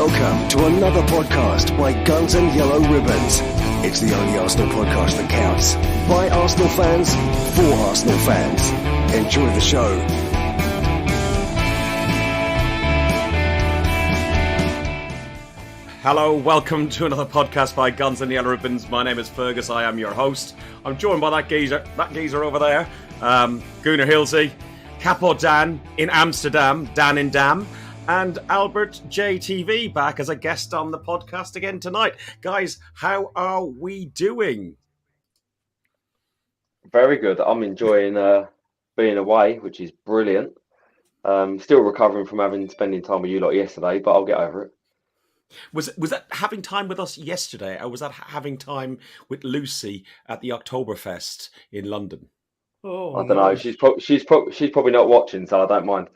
Welcome to another podcast by Guns and Yellow Ribbons. It's the only Arsenal podcast that counts. By Arsenal fans, for Arsenal fans. Enjoy the show. Hello, welcome to another podcast by Guns and Yellow Ribbons. My name is Fergus, I am your host. I'm joined by that geezer over there, Gooner Hilsey, Capo Dan in Amsterdam, Dan in Dam, and AlbertJTV back as a guest on the podcast again tonight. Guys, how are we doing? Very good. I'm enjoying being away, which is brilliant. Still recovering from spending time with you lot yesterday, but I'll get over it. Was that having time with us yesterday, or was that having time with Lucy at the Oktoberfest in London? Oh, I don't know. She's probably not watching, so I don't mind.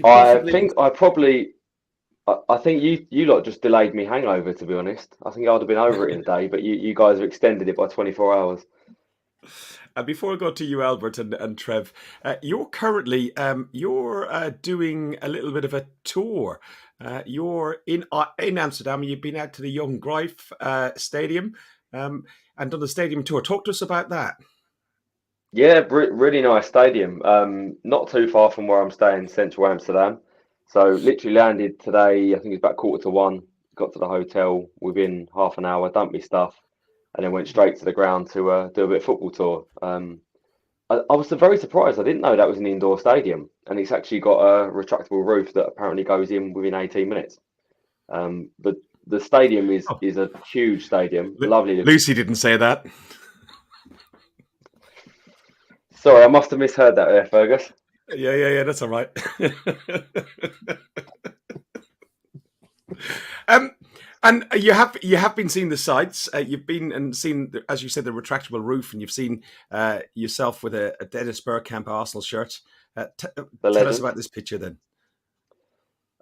I think you lot just delayed me hangover, to be honest. I think I'd have been over it in a day, but you guys have extended it by 24 hours. Before I go to you, Albert and Trev, you're currently doing a little bit of a tour. You're in Amsterdam. You've been out to the Johan Cruyff Stadium and done the stadium tour. Talk to us about that. Yeah, really nice stadium. Not too far from where I'm staying, central Amsterdam. So literally landed today, I think it's about 1:45. Got to the hotel within half an hour, dumped my stuff, and then went straight to the ground to do a bit of football tour. I was very surprised. I didn't know that was an indoor stadium, and it's actually got a retractable roof that apparently goes in within 18 minutes. But the stadium is a huge stadium. Lovely. Lucy didn't say that. Sorry, I must have misheard that there, Fergus. Yeah, that's all right. And you have been seeing the sights. You've been and seen, as you said, the retractable roof, and you've seen yourself with a Dennis Bergkamp Arsenal shirt. Tell us about this picture, then.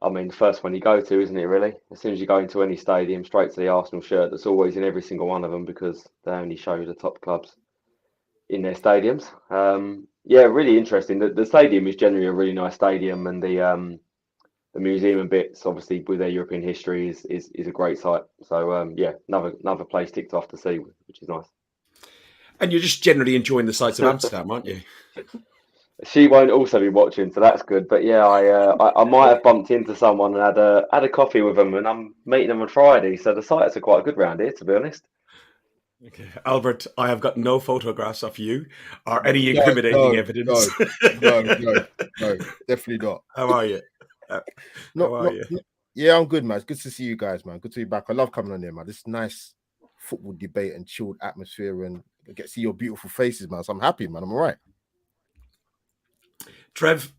I mean, the first one you go to, isn't it? Really, as soon as you go into any stadium, straight to the Arsenal shirt. That's always in every single one of them because they only show the top clubs in their stadiums. Yeah, really interesting. The stadium is generally a really nice stadium, and the museum and bits, obviously, with their European history, is a great site. So yeah, another place ticked off to see, which is nice. And you're just generally enjoying the sights of Amsterdam, aren't you? She won't also be watching, so that's good. But yeah, I might have bumped into someone and had a coffee with them, and I'm meeting them on Friday. So the sights are quite good round here, to be honest. Okay, Albert, I have got no photographs of you or any incriminating evidence. No, definitely not. How are you? Yeah, I'm good, man. It's good to see you guys, man. Good to be back. I love coming on here, man. This nice football debate and chilled atmosphere, and I get to see your beautiful faces, man. So I'm happy, man. I'm all right. Trev's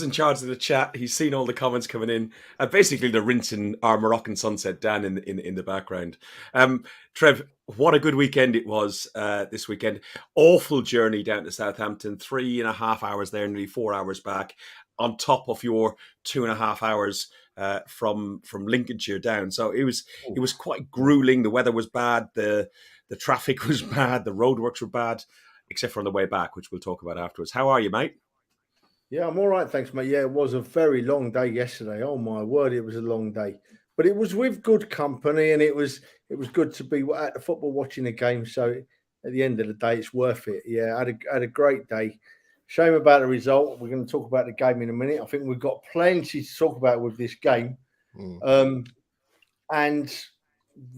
in charge of the chat. He's seen all the comments coming in. Basically, they're rinsing our Moroccan sunset down in the background. Trev, what a good weekend it was this weekend. Awful journey down to Southampton. 3.5 hours there, nearly 4 hours back, on top of your 2.5 hours from Lincolnshire down. So it was quite grueling. The weather was bad. The traffic was bad. The roadworks were bad, except for on the way back, which we'll talk about afterwards. How are you, mate? Yeah, I'm all right, thanks, mate. Yeah, it was a very long day yesterday. Oh my word, it was a long day, but it was with good company, and it was good to be at the football watching the game. So at the end of the day, it's worth it. Yeah, I had a great day. Shame about the result. We're going to talk about the game in a minute. I think we've got plenty to talk about with this game, and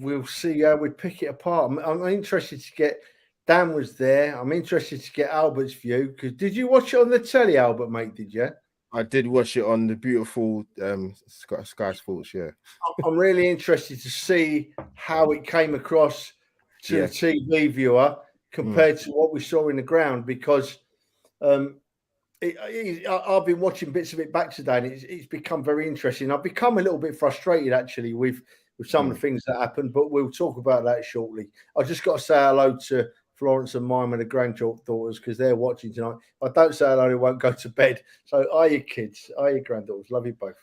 we'll see how we pick it apart. I'm interested to get. Dan was there. I'm interested to get Albert's view. Because did you watch it on the telly, Albert, mate? Did you? I did watch it on the beautiful Sky Sports. Yeah, I'm really interested to see how it came across to the TV viewer compared to what we saw in the ground. Because I've been watching bits of it back today, and it's become very interesting. I've become a little bit frustrated actually with some of the things that happened, but we'll talk about that shortly. I just got to say hello to Florence and Mime and the granddaughters because they're watching tonight. If I don't say hello, they won't go to bed. So are you kids? Are you granddaughters? Love you both.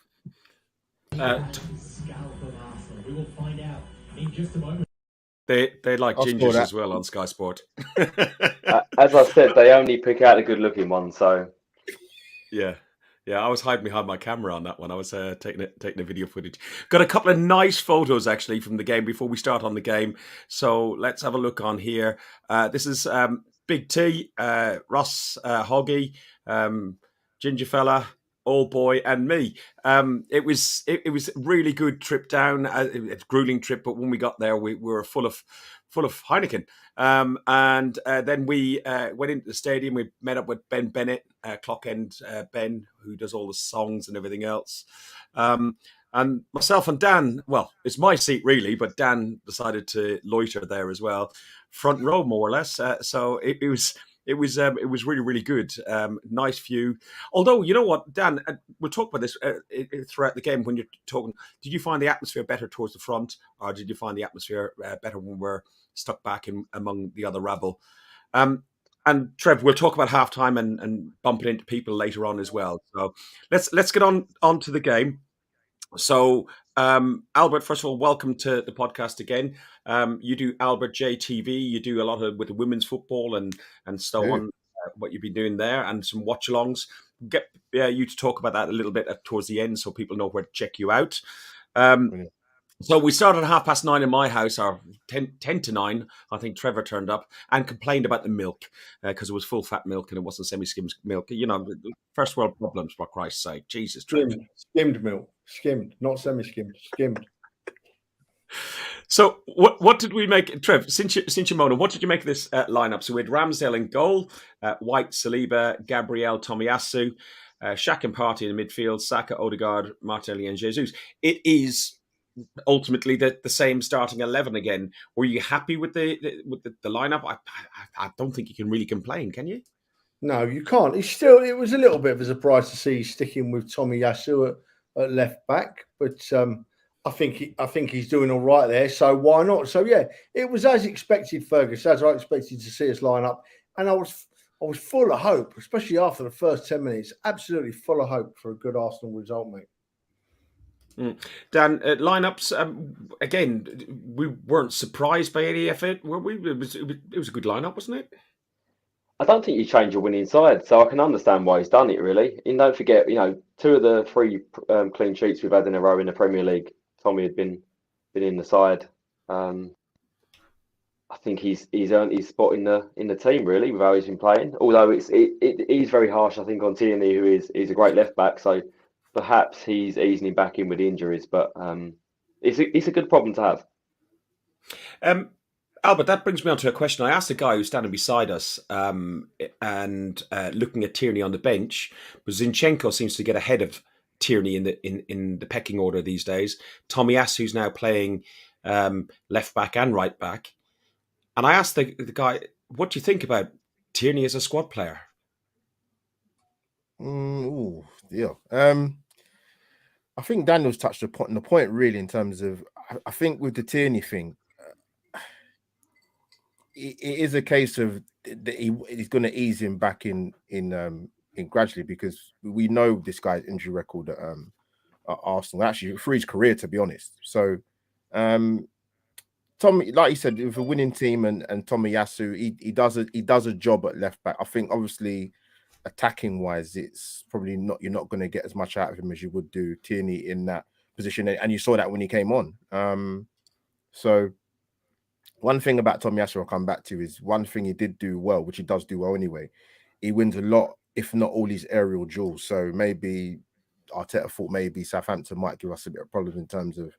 We will find out in just a moment. They like gingers as well on Sky Sport. As I said, they only pick out the good-looking ones. So yeah. Yeah, I was hiding behind my camera on that one. I was taking the video footage. Got a couple of nice photos actually from the game before we start on the game. So let's have a look on here. This is Big T, Ross, Hoggy, Ginger Fella, Old Boy, and me. It was a really good trip down. It's a grueling trip, but when we got there, we were full of Heineken. And then we went into the stadium. We met up with Ben Bennett, Clockend Ben, who does all the songs and everything else. And myself and Dan, well, it's my seat really, but Dan decided to loiter there as well, front row more or less. So it was really, really good. Nice view. Although, you know what, Dan, we'll talk about this throughout the game when you're talking. Did you find the atmosphere better towards the front, or did you find the atmosphere better when we're stuck back among the other rabble? And Trev, we'll talk about halftime and bumping into people later on as well. So let's get on to the game. So, Albert, first of all, welcome to the podcast again. You do AlbertJTV. You do a lot with the women's football and so on. What you've been doing there, and some watch-alongs. Get you to talk about that a little bit towards the end, so people know where to check you out. So we started at 9:30 in my house, or 10 to 9. I think Trevor turned up and complained about the milk because it was full-fat milk and it wasn't semi-skimmed milk. You know, first world problems, for Christ's sake. Jesus, Trevor. Skimmed milk. Skimmed, not semi-skimmed. Skimmed. So what did we make, Trev? Since you're Mona, what did you make of this lineup? So we had Ramsdale in goal, White, Saliba, Gabriel, Tomiyasu, Shaq and Partey in the midfield, Saka, Odegaard, Martinelli, and Jesus. It is ultimately the same starting 11 again. Were you happy with the lineup? I don't think you can really complain, can you? No, you can't. It was a little bit of a surprise to see sticking with Tomiyasu at left back, but I think he's doing all right there. So why not? So yeah, it was as expected, Fergus, as I expected to see us line up, and I was full of hope, especially after the first 10 minutes. Absolutely full of hope for a good Arsenal result, mate. Dan, lineups again. We weren't surprised by any effort, were we? It was a good lineup, wasn't it? I don't think you change your winning side, so I can understand why he's done it. Really, and don't forget, 2 of the 3 clean sheets we've had in a row in the Premier League, Tommy had been in the side. I think he's earned his spot in the team really with how he's been playing. Although it is very harsh, I think, on Tierney, who is a great left back. So perhaps he's easing him back in with injuries, but it's a good problem to have. Albert, that brings me on to a question. I asked the guy who's standing beside us and looking at Tierney on the bench, but Zinchenko seems to get ahead of Tierney in the pecking order these days. Tomiyasu's now playing left back and right back. And I asked the guy, what do you think about Tierney as a squad player? I think Daniel's touched upon the point really in terms of, I think with the Tierney thing, it is a case of he's going to ease him back in gradually, because we know this guy's injury record at Arsenal, actually for his career, to be honest. So Tommy, like you said, with a winning team and Tomiyasu, he does a job at left back. I think obviously attacking wise, it's probably not, you're not going to get as much out of him as you would do Tierney in that position, and you saw that when he came on. So one thing about Tomiyasu I'll come back to is one thing he did do well, which he does do well anyway. He wins a lot, if not all, his aerial duels. So maybe Arteta thought maybe Southampton might give us a bit of problem in terms of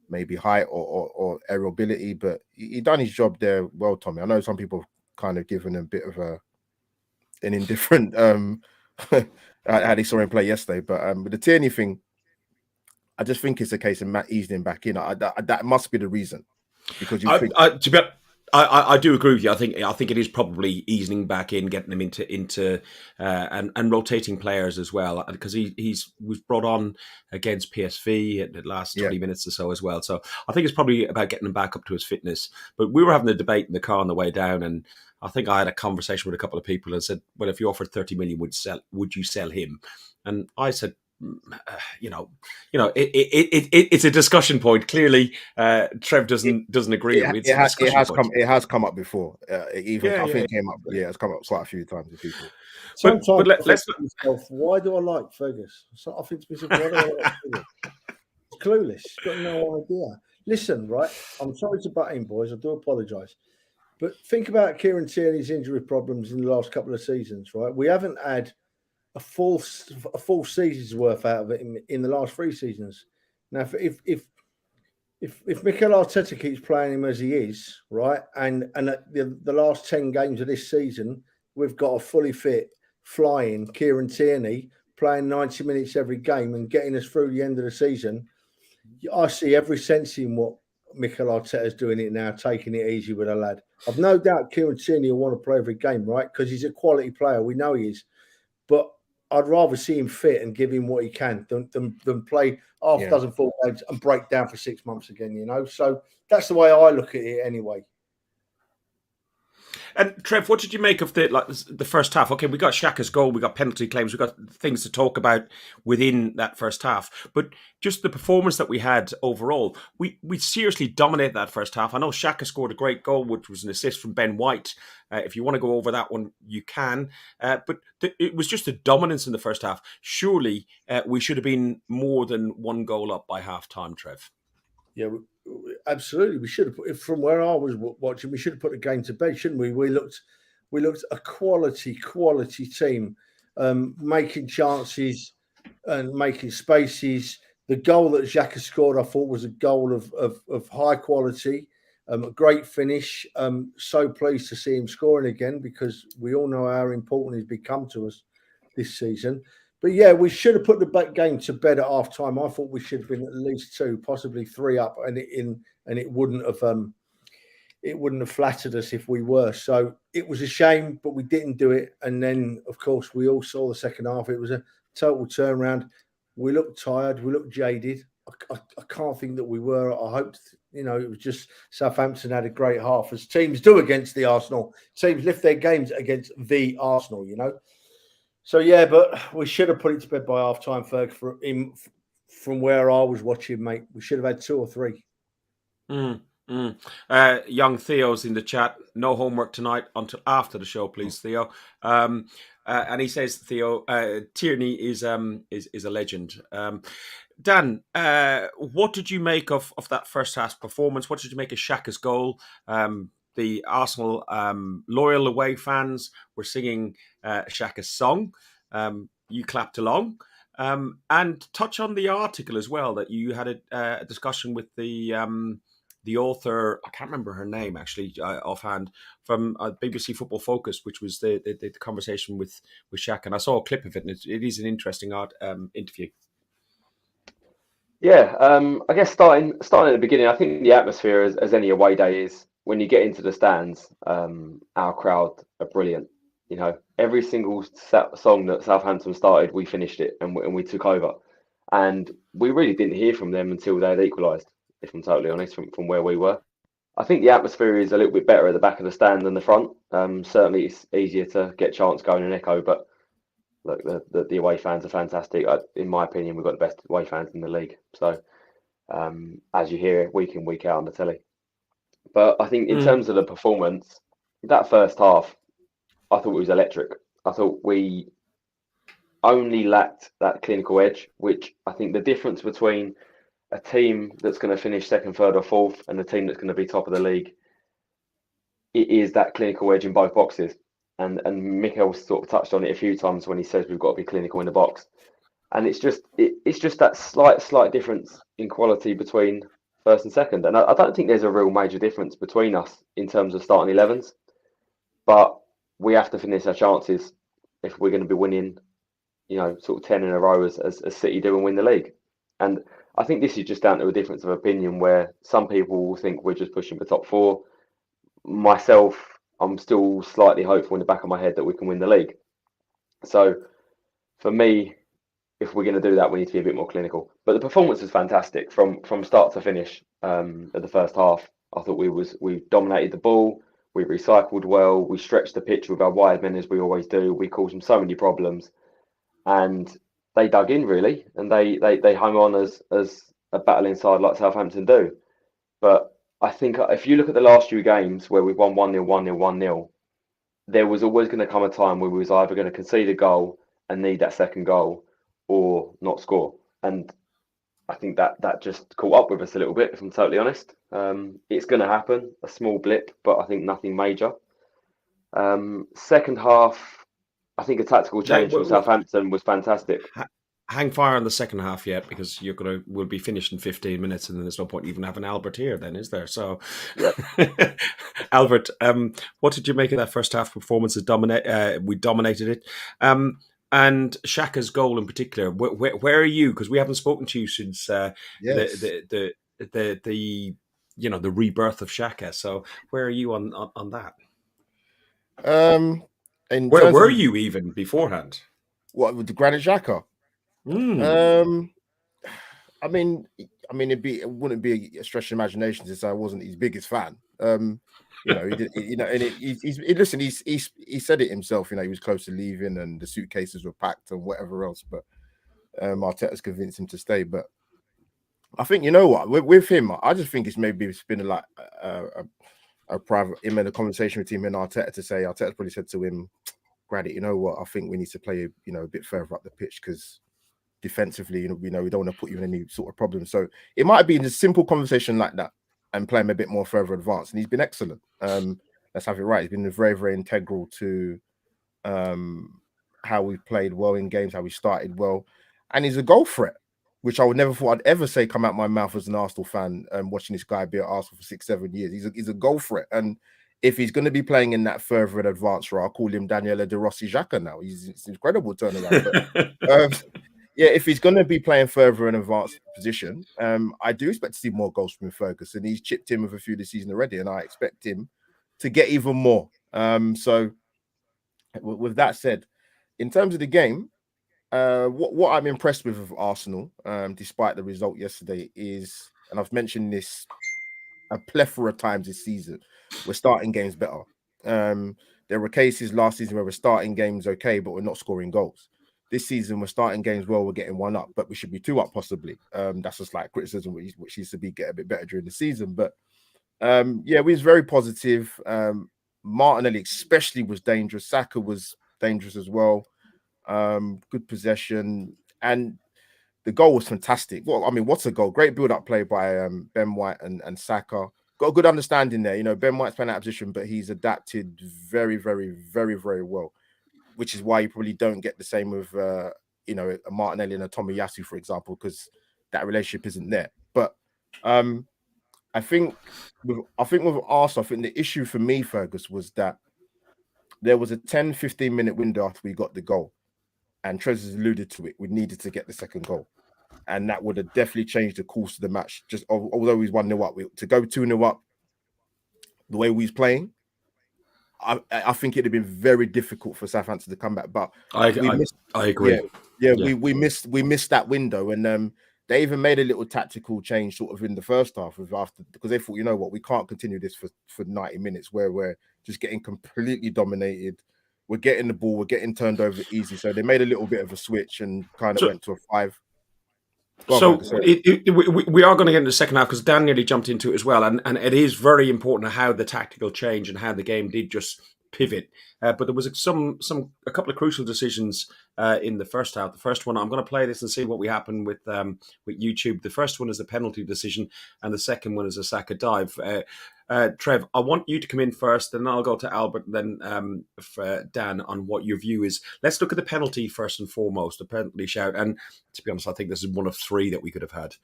maybe height or aerial ability, but he done his job there well, Tommy. I know some people have kind of given him a bit of an indifferent how they saw him play yesterday, but with the Tierney thing, I just think it's a case of Matt easing him back in. That must be the reason, because I do agree with you. I think it is probably easing back in, getting him into and rotating players as well, because we've brought on against PSV at the last 20 minutes or so as well. So I think it's probably about getting him back up to his fitness. But we were having a debate in the car on the way down, and I think I had a conversation with a couple of people and said, "Well, if you offered 30 million, would you sell him?" And I said, it's a discussion point. Clearly, Trev doesn't agree with it. It has come up before. It came up. Yeah, it's come up quite a few times with people. Sometimes let's myself, why do I like Fergus? So I think to myself, why do I like Fergus? He's clueless. He's got no idea. Listen, right? I'm sorry to butt in, boys. I do apologise. But think about Kieran Tierney's injury problems in the last couple of seasons, right? We haven't had a full season's worth out of it in the last 3 seasons. Now, if Mikel Arteta keeps playing him as he is, right, and at the last 10 games of this season, we've got a fully fit, flying Kieran Tierney playing 90 minutes every game and getting us through the end of the season. I see every sense in what Mikel Arteta's doing it now, taking it easy with a lad. I've no doubt Kieran Tierney will want to play every game, right, because he's a quality player. We know he is. But I'd rather see him fit and give him what he can than play half a dozen full games and break down for 6 months again, you know. So that's the way I look at it anyway. And Trev, what did you make of the first half? Okay, we got Xhaka's goal, we got penalty claims, we got things to talk about within that first half. But just the performance that we had overall, we seriously dominated that first half. I know Xhaka scored a great goal, which was an assist from Ben White. If you want to go over that one, you can. But it was just a dominance in the first half. Surely we should have been more than 1 goal up by half time, Trev. Yeah, absolutely. We should have put, from where I was watching, we should have put the game to bed, shouldn't we? We looked a quality team, making chances and making spaces. The goal that Xhaka scored, I thought, was a goal of high quality, a great finish. So pleased to see him scoring again, because we all know how important he's become to us this season. But yeah, we should have put the game to bed at half time. I thought we should have been at least 2, possibly 3 up, and it wouldn't have flattered us if we were. So it was a shame, but we didn't do it. And then, of course, we all saw the second half. It was a total turnaround. We looked tired. We looked jaded. I can't think that we were. I hoped, it was just Southampton had a great half, as teams do against the Arsenal. Teams lift their games against the Arsenal, So, yeah, but we should have put it to bed by half-time, Ferg, from where I was watching, mate. We should have had 2 or 3. Young Theo's in the chat. No homework tonight until after the show, please, Theo. And he says, Theo, Tierney is a legend. Dan, what did you make of that first half performance? What did you make of Xhaka's goal? The Arsenal loyal away fans were singing Xhaka's song. You clapped along. And touch on the article as well, that you had a discussion with the author, I can't remember her name actually offhand, from BBC Football Focus, which was the conversation with Xhaka. And I saw a clip of it, and it is an interesting interview. Yeah, I guess starting at the beginning, I think the atmosphere, as any away day is, when you get into the stands, our crowd are brilliant. Every single song that Southampton started, we finished it and we took over. And we really didn't hear from them until they had equalised, if I'm totally honest, from where we were. I think the atmosphere is a little bit better at the back of the stand than the front. Certainly it's easier to get chants going and echo, but look, the away fans are fantastic. In my opinion, we've got the best away fans in the league. So as you hear it week in, week out on the telly. But I think in terms of the performance, that first half, I thought it was electric. I thought we only lacked that clinical edge, which I think the difference between a team that's going to finish 2nd, 3rd or 4th and a team that's going to be top of the league, it is that clinical edge in both boxes. And Mikel sort of touched on it a few times when he says we've got to be clinical in the box. And it's just that slight difference in quality between 1st and 2nd. And I don't think there's a real major difference between us in terms of starting 11s. But we have to finish our chances if we're going to be winning, sort of 10 in a row as City do and win the league. And I think this is just down to a difference of opinion, where some people will think we're just pushing for top 4. Myself, I'm still slightly hopeful in the back of my head that we can win the league. So for me, if we're going to do that, we need to be a bit more clinical. But the performance was fantastic from start to finish. At the first half, I thought we dominated the ball. We recycled well. We stretched the pitch with our wide men, as we always do. We caused them so many problems. And they dug in really, and they hung on as a battling side like Southampton do. But I think if you look at the last few games where we've won 1-0, 1-0, 1-0, there was always going to come a time where we was either going to concede a goal and need that second goal or not score. And I think that just caught up with us a little bit, if I'm totally honest. It's going to happen, a small blip, but I think nothing major. Second half, I think a tactical change from Southampton was fantastic. Hang fire on the second half yet, because we'll be finished in 15 minutes, and then there's no point even having Albert here then, is there? So, Yep. Albert, what did you make of that first half performance? We dominated it. And Xhaka's goal in particular, where are you? Because we haven't spoken to you since Yes. the rebirth of Xhaka. So where are you on that? Where were you even beforehand? What, with the Granit Xhaka? I mean, it wouldn't be a stretch of imagination to say I wasn't his biggest fan. He did, he said it himself. He was close to leaving, and the suitcases were packed and whatever else. But Arteta's convinced him to stay. But I think with him, I just think it's been like a private him and a conversation with him and Arteta to say Arteta's probably said to him, Gradit, I think we need to play a bit further up the pitch because defensively, we don't want to put you in any sort of problem. So it might be in a simple conversation like that and play him a bit more further advanced. And he's been excellent. Let's have it right. He's been very, very integral to how we've played well in games, how we started well. And he's a goal threat, which I would never thought I'd ever say come out my mouth as an Arsenal fan, watching this guy be at Arsenal for 6-7 years. He's a goal threat. And if he's going to be playing in that further and advanced role, I'll call him Daniele De Rossi Xhaka now. It's an incredible turnaround. But, yeah, if he's going to be playing further in advanced position, I do expect to see more goals from Fergus, and he's chipped in with a few this season already, and I expect him to get even more. So, with that said, in terms of the game, what I'm impressed with Arsenal, despite the result yesterday, is, and I've mentioned this a plethora of times this season, we're starting games better. There were cases last season where we're starting games okay, but we're not scoring goals. This season, we're starting games well, we're getting 1 up, but we should be 2 up possibly. That's just like criticism, which needs to get a bit better during the season. But we was very positive. Martinelli especially was dangerous. Saka was dangerous as well. Good possession. And the goal was fantastic. Well, what's a goal? Great build-up play by Ben White and Saka. Got a good understanding there. Ben White's playing out of position, but he's adapted very, very, very, very well, which is why you probably don't get the same with, a Martinelli and a Tomiyasu, for example, because that relationship isn't there. But I think with Arsenal, I think the issue for me, Fergus, was that there was a 10-15 minute window after we got the goal, and Trev has alluded to it. We needed to get the second goal, and that would have definitely changed the course of the match. Just although he's 1-0 up, to go 2-0 up, the way we was playing, I think it'd have been very difficult for Southampton to come back. But I agree. We missed that window, and they even made a little tactical change sort of in the first half because they thought, we can't continue this for 90 minutes where we're just getting completely dominated. We're getting the ball, we're getting turned over easy. So they made a little bit of a switch and kind of went to a 5. So we are going to get into the second half because Dan nearly jumped into it as well, and it is very important how the tactical change and how the game did just pivot. But there was a couple of crucial decisions in the first half. The first one, I'm going to play this and see what we happen with YouTube. The first one is a penalty decision, and the second one is a Saka dive. Trev, I want you to come in first, and I'll go to Albert, and then Dan on what your view is. Let's look at the penalty first and foremost, the penalty shout. And to be honest, I think this is one of 3 that we could have had.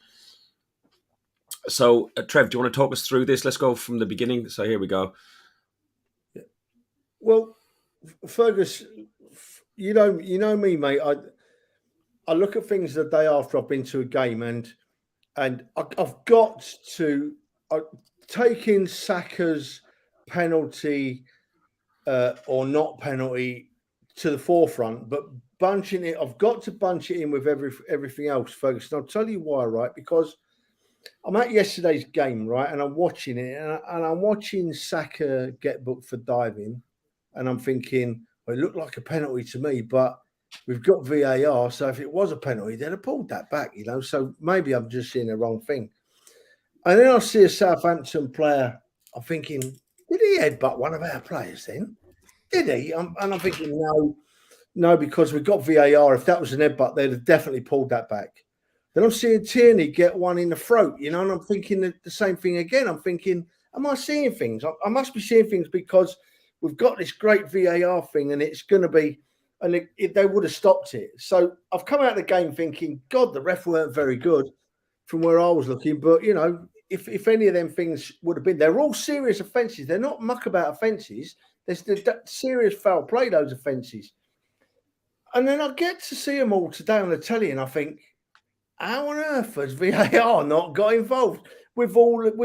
So, Trev, do you want to talk us through this? Let's go from the beginning. So here we go. Well, Fergus, you know me, mate. I look at things the day after I've been to a game, and I've got to take in Saka's penalty or not penalty to the forefront, but bunching it, I've got to bunch it in with everything else, Fergus. And I'll tell you why, right? Because I'm at yesterday's game, right, and I'm watching it, and I'm watching Saka get booked for diving, and I'm thinking, well, it looked like a penalty to me, but we've got VAR, so if it was a penalty, they'd have pulled that back, you know. So maybe I'm just seeing the wrong thing. And then I see a Southampton player. I'm thinking, did he headbutt one of our players then? Did he? And I'm thinking, no, because we've got VAR. If that was an headbutt, they'd have definitely pulled that back. Then I'm seeing Tierney get one in the throat, you know, and I'm thinking the same thing again. I'm thinking, am I seeing things? I must be seeing things because we've got this great VAR thing and it's going to be, and they would have stopped it. So I've come out of the game thinking, God, the ref weren't very good from where I was looking. But, you know, if any of them things would have been, they're all serious offences. They're not muckabout offences. There's the serious foul play, those offences. And then I get to see them all today on the telly and I think, how on earth has VAR not got involved with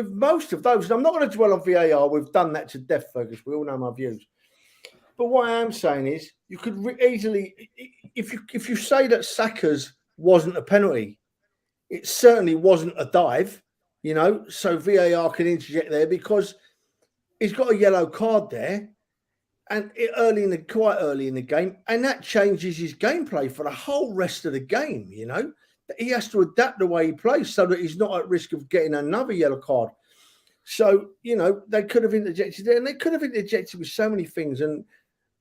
most of those? And I'm not going to dwell on VAR. We've done that to death, Fergus. We all know my views. But what I am saying is, you could easily, if you say that Saka's wasn't a penalty, it certainly wasn't a dive, you know. So VAR can interject there because he's got a yellow card there, and quite early in the game, and that changes his gameplay for the whole rest of the game. You know, he has to adapt the way he plays so that he's not at risk of getting another yellow card. So, you know, they could have interjected there, and they could have interjected with so many things. And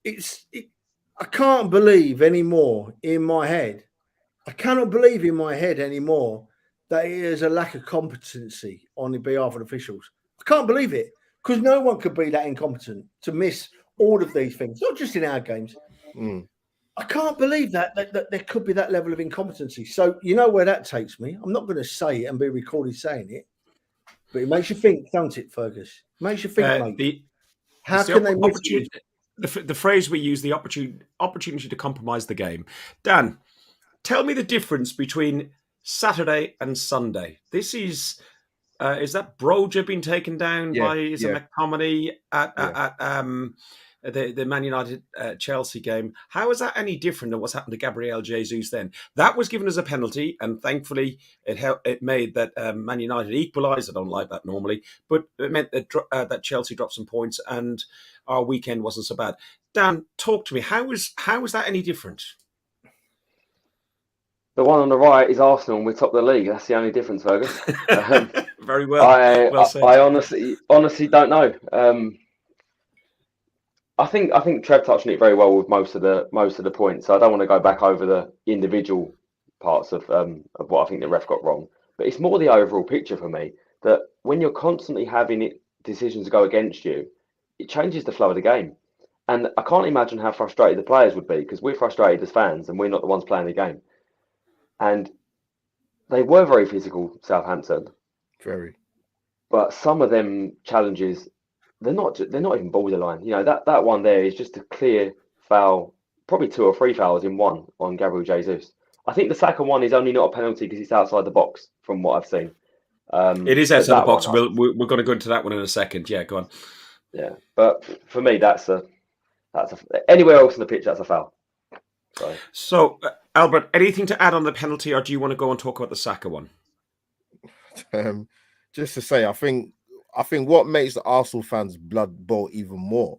I can't believe anymore in my head. I cannot believe in my head anymore that there's a lack of competency on the behalf of officials. I can't believe it because no one could be that incompetent to miss all of these things, not just in our games. I can't believe that there could be that level of incompetency. So you know where that takes me. I'm not going to say it and be recorded saying it, but it makes you think, don't it, Fergus? It makes you think, mate. How can they miss it? The phrase we use, the opportunity to compromise the game. Dan, tell me the difference between Saturday and Sunday. This is that Broja been taken down by McTominay at the Man United Chelsea game? How is that any different than what's happened to Gabriel Jesus then? That was given as a penalty, and thankfully it made that Man United equalised. I don't like that normally, but it meant that Chelsea dropped some points and our weekend wasn't so bad. Dan, talk to me. How is that any different? The one on the right is Arsenal, and we're top of the league. That's the only difference, Fergus. Very well. I honestly don't know. I think Trev touched on it very well with most of the points. So I don't want to go back over the individual parts of what I think the ref got wrong. But it's more the overall picture for me that when you're constantly having decisions go against you, it changes the flow of the game. And I can't imagine how frustrated the players would be because we're frustrated as fans and we're not the ones playing the game. And they were very physical, Southampton. Very. But some of them challenges, they're not even borderline. You know, that one there is just a clear foul, probably 2 or 3 fouls in one on Gabriel Jesus. I think the second one is only not a penalty because it's outside the box from what I've seen. It is outside the box. We're going to go into that one in a second. Yeah, go on. Yeah, but for me, that's anywhere else in the pitch, that's a foul. So Albert, anything to add on the penalty, or do you want to go and talk about the Saka one? Just to say, I think what makes the Arsenal fans' blood boil even more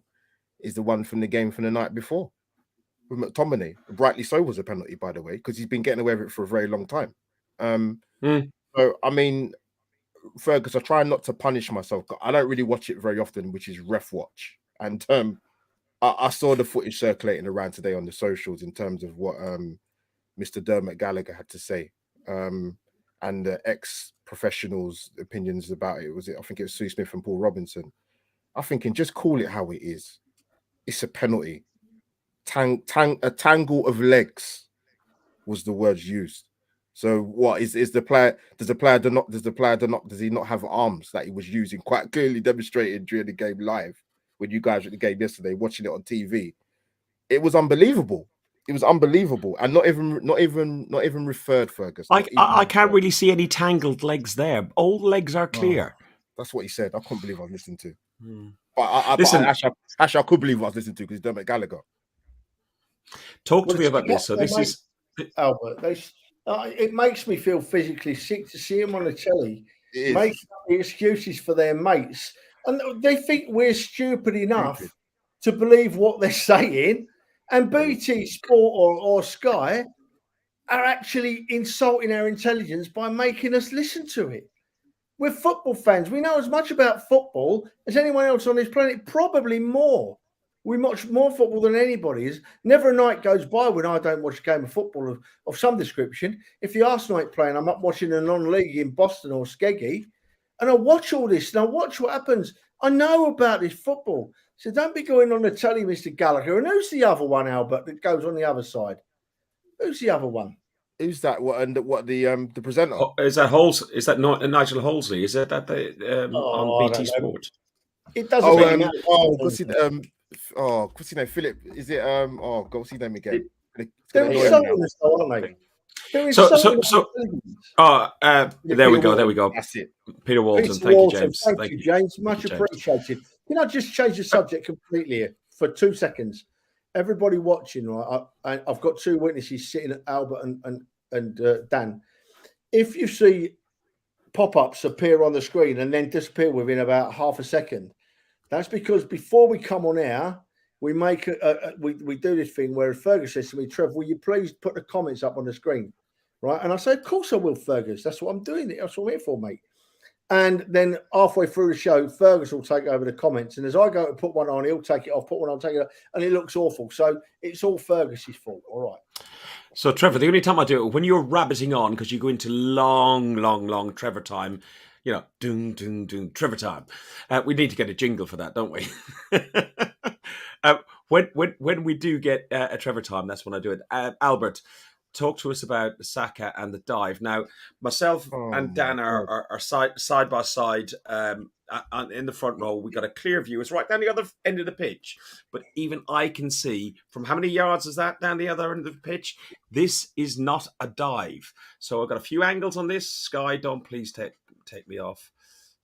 is the one from the game from the night before with McTominay. Rightly so was a penalty, by the way, because he's been getting away with it for a very long time. So, I mean, Fergus, I try not to punish myself. I don't really watch it very often, which is ref watch. And I saw the footage circulating around today on the socials in terms of what Mr. Dermot Gallagher had to say. And the ex-professionals' opinions about it. I think it was Sue Smith and Paul Robinson. I'm thinking, just call it how it is. It's a penalty. A tangle of legs was the words used. So what is the player? Does he not have arms that he was using quite clearly demonstrated during the game live when you guys were at the game yesterday watching it on TV? It was unbelievable. It was unbelievable, and not even referred, Fergus. I can't really see any tangled legs there. All legs are clear. That's what he said. I couldn't believe I was listening to. But actually, I could believe what I was listening to because it's Dermot Gallagher. Talk to me about this. So this is Albert. It makes me feel physically sick to see him on the telly making excuses for their mates, and they think we're stupid enough to believe what they're saying. And BT Sport or Sky are actually insulting our intelligence by making us listen to it. We're football fans. We know as much about football as anyone else on this planet, probably more. We watch more football than anybody is. Never a night goes by when I don't watch a game of football of some description. If the Arsenal ain't playing, I'm up watching a non-league in Boston or Skeggy, and I watch all this and I watch what happens. I know about this football. So don't be going on the telly, Mr. Gallagher. And who's the other one, Albert, that goes on the other side? Who's the other one? Who's that? What the presenter? Oh, is that not Nigel Halsey? Is that on BT Sport? It doesn't matter. What's his name? Philip? Is it? God, what's his name again? They're insulting us, aren't they? There we go. That's it. Peter Walton. Thank you, James. Thank you, James. Much appreciated. Can I just change the subject completely here for 2 seconds? Everybody watching, right? I've got 2 witnesses sitting at Albert and Dan. If you see pop-ups appear on the screen and then disappear within about half a second, that's because before we come on air, we make we do this thing where Fergus says to me, "Trev, will you please put the comments up on the screen?" Right? And I say, "Of course I will, Fergus. That's what I'm doing. That's what I'm here for, mate." And then halfway through the show, Fergus will take over the comments. And as I go to put one on, he'll take it off, put one on, take it off, and it looks awful. So it's all Fergus's fault. All right. So, Trevor, the only time I do it, when you're rabbiting on, because you go into long Trevor time, doom, Trevor time. We need to get a jingle for that, don't we? When we do get a Trevor time, that's when I do it. Albert, talk to us about the Saka and the dive. Now, myself and Dan are side by side in the front row. We got a clear view. It's right down the other end of the pitch. But even I can see from how many yards is that down the other end of the pitch? This is not a dive. So I've got a few angles on this. Sky, don't please take me off.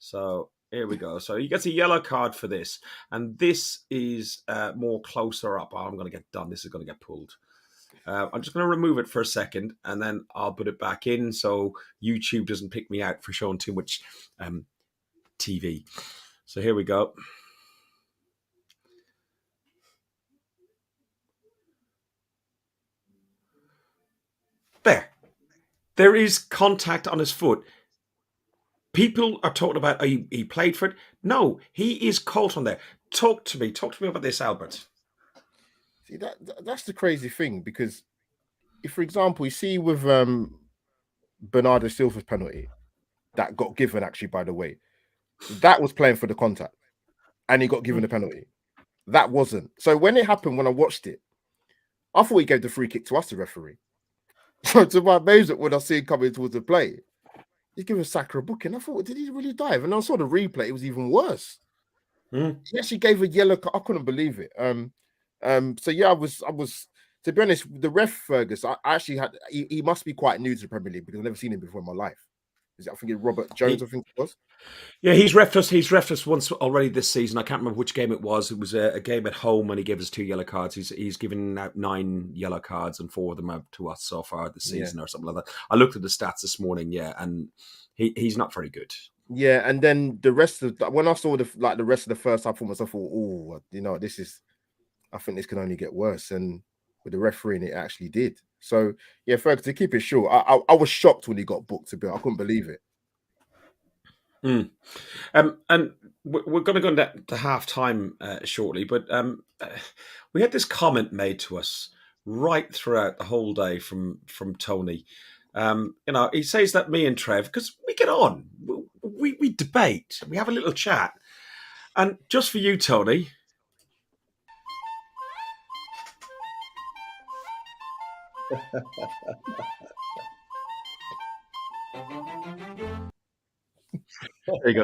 So here we go. So he gets a yellow card for this. And this is more closer up. I'm going to get done. This is going to get pulled. I'm just going to remove it for a second and then I'll put it back in so YouTube doesn't pick me out for showing too much TV. So here we go. There is contact on his foot. People are talking about he played for it. No, he is caught on there. Talk to me about this, Albert. See, that's the crazy thing, because if, for example, you see with Bernardo Silva's penalty that got given, actually, by the way, that was playing for the contact and he got given a penalty. That wasn't. So when it happened, when I watched it, I thought he gave the free kick to us, the referee. So to my amazement, when I see him coming towards the play, he's giving Saka a booking. I thought, did he really dive? And I saw the replay, it was even worse. He actually gave a yellow card. I couldn't believe it. So yeah, I was to be honest, the ref Fergus, I actually had he must be quite new to the Premier League because I've never seen him before in my life. I think it's Robert Jones, I think it was. Yeah, he's refed us once already this season. I can't remember which game it was. It was a game at home and he gave us 2 yellow cards. He's given out 9 yellow cards and 4 of them out to us so far this season or something like that. I looked at the stats this morning, and he's not very good. Yeah, and then the rest of when I saw the rest of the first half performance, I thought, I think this can only get worse. And with the refereeing, it actually did. So yeah, Fergus, to keep it short, I was shocked when he got booked. To be honest, I couldn't believe it. And we're going to go into half time shortly, but we had this comment made to us right throughout the whole day from Tony. He says that me and Trev, because we get on, we debate, we have a little chat, and just for you, Tony. There you go.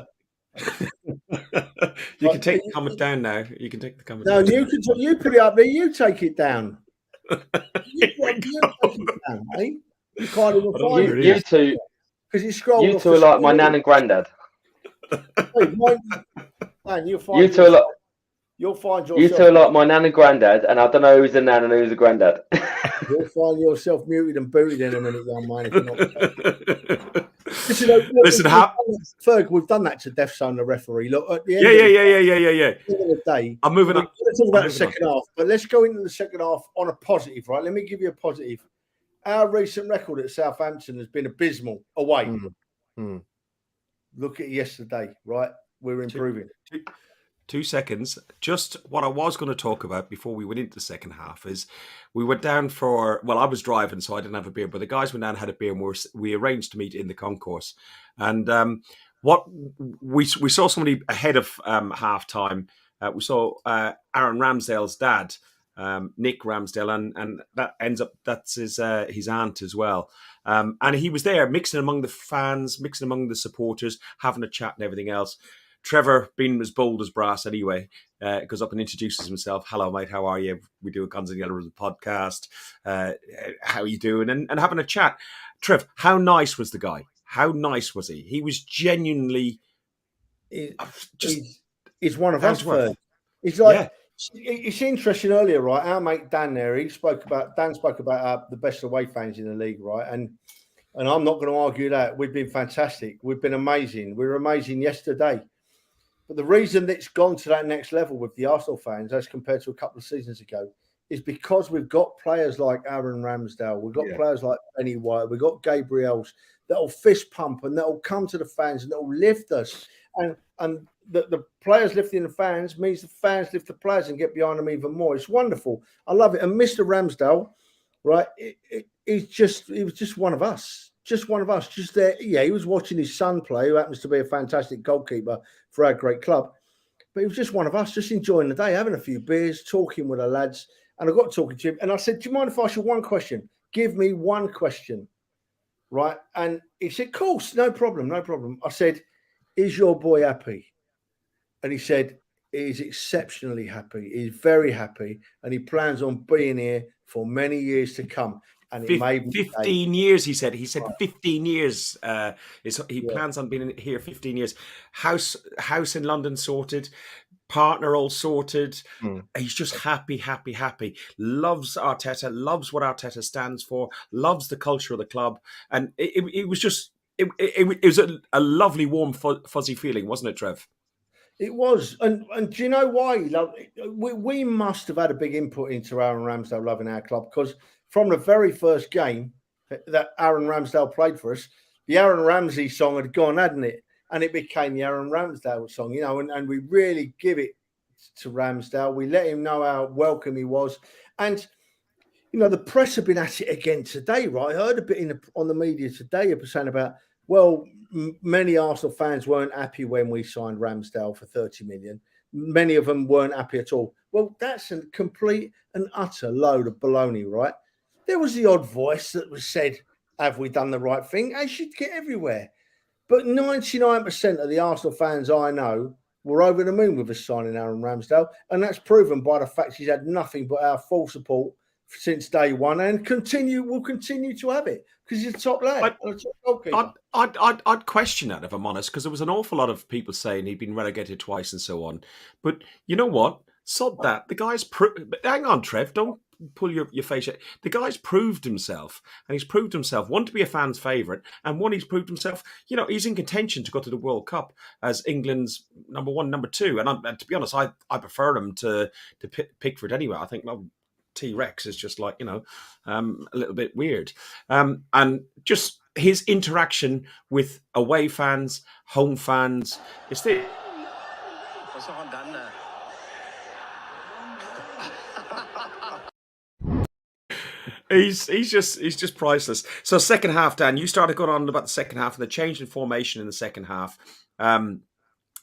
You can take the comment down now. You can take the comment down. No, you put it up there. You take it down. You take it down, eh? You can't even find it. You two, because you scroll. You two are like my nan and granddad. Man, you'll find yourself. You two are like my nan and granddad, and I don't know who's the nan and who's the granddad. You'll find yourself muted and booted in a minute, young man. If you're not Listen, how? Ferg, we've done that to Death Zone, the referee. Look, at the end Yeah. At the end of the day, I'm moving on. Let's talk about the second half, but let's go into the second half on a positive, right? Let me give you a positive. Our recent record at Southampton has been abysmal away. Look at yesterday, right? We're improving. 2 seconds. Just what I was going to talk about before we went into the second half is we went down for, well, I was driving, so I didn't have a beer, but the guys went down and had a beer, and we arranged to meet in the concourse. And what we saw somebody ahead of half time. We saw Aaron Ramsdale's dad, Nick Ramsdale, and that ends up, that's his aunt as well. And he was there mixing among the fans, mixing among the supporters, having a chat and everything else. Trevor, being as bold as brass anyway, goes up and introduces himself. Hello, mate. How are you? We do a Guns and Yellow Ribbon podcast. How are you doing? And having a chat. Trev, how nice was the guy? How nice was he? He was genuinely he's one of us. He's like, it's interesting earlier, right? Our mate Dan there, Dan spoke about the best away fans in the league, right? And I'm not going to argue that. We've been fantastic. We've been amazing. We were amazing yesterday. But the reason it's gone to that next level with the Arsenal fans, as compared to a couple of seasons ago, is because we've got players like Aaron Ramsdale, we've got players like Benny White, we've got Gabriels that'll fist pump and that'll come to the fans and that'll lift us. And the players lifting the fans means the fans lift the players and get behind them even more. It's wonderful. I love it. And Mr. Ramsdale, right, he was just one of us. Just one of us, just there. Yeah, he was watching his son play, who happens to be a fantastic goalkeeper for our great club. But he was just one of us, just enjoying the day, having a few beers, talking with the lads. And I got talking to him, and I said, "Do you mind if I ask you one question? Give me one question." Right? And he said, "Of course, no problem, no problem." I said, "Is your boy happy?" And he said, "He's exceptionally happy. He's very happy, and he plans on being here for many years to come." And it made 15 years, he said. He said 15 years. He plans on being here 15 years. House in London sorted. Partner all sorted. He's just happy. Loves Arteta. Loves what Arteta stands for. Loves the culture of the club. And it was just it was a lovely, warm, fuzzy feeling, wasn't it, Trev? It was, and do you know why? We must have had a big input into Aaron Ramsdale loving our club, because from the very first game that Aaron Ramsdale played for us, the Aaron Ramsey song had gone, hadn't it? And it became the Aaron Ramsdale song, you know, and we really give it to Ramsdale. We let him know how welcome he was. And, you know, the press have been at it again today, right? I heard a bit on the media today saying about, well, many Arsenal fans weren't happy when we signed Ramsdale for 30 million. Many of them weren't happy at all. Well, that's a complete and utter load of baloney, right? There was the odd voice that was said, have we done the right thing? They should get everywhere. But 99% of the Arsenal fans I know were over the moon with us signing Aaron Ramsdale. And that's proven by the fact he's had nothing but our full support since day one, and will continue to have it because he's a top lad. I'd question that, if I'm honest, because there was an awful lot of people saying he'd been relegated twice and so on. But you know what? Sod that. The guy's hang on, Trev. Don't pull your face out. The guy's proved himself, and he's proved himself, one, to be a fan's favourite, and one, he's proved himself, you know, he's in contention to go to the World Cup as England's number one, number two. And to be honest, I prefer him to Pickford anyway. I think, well, T-Rex is just like, you know, a little bit weird. And just his interaction with away fans, home fans, it's the... He's just priceless. So second half, Dan, you started going on about the second half and the change in formation in the second half.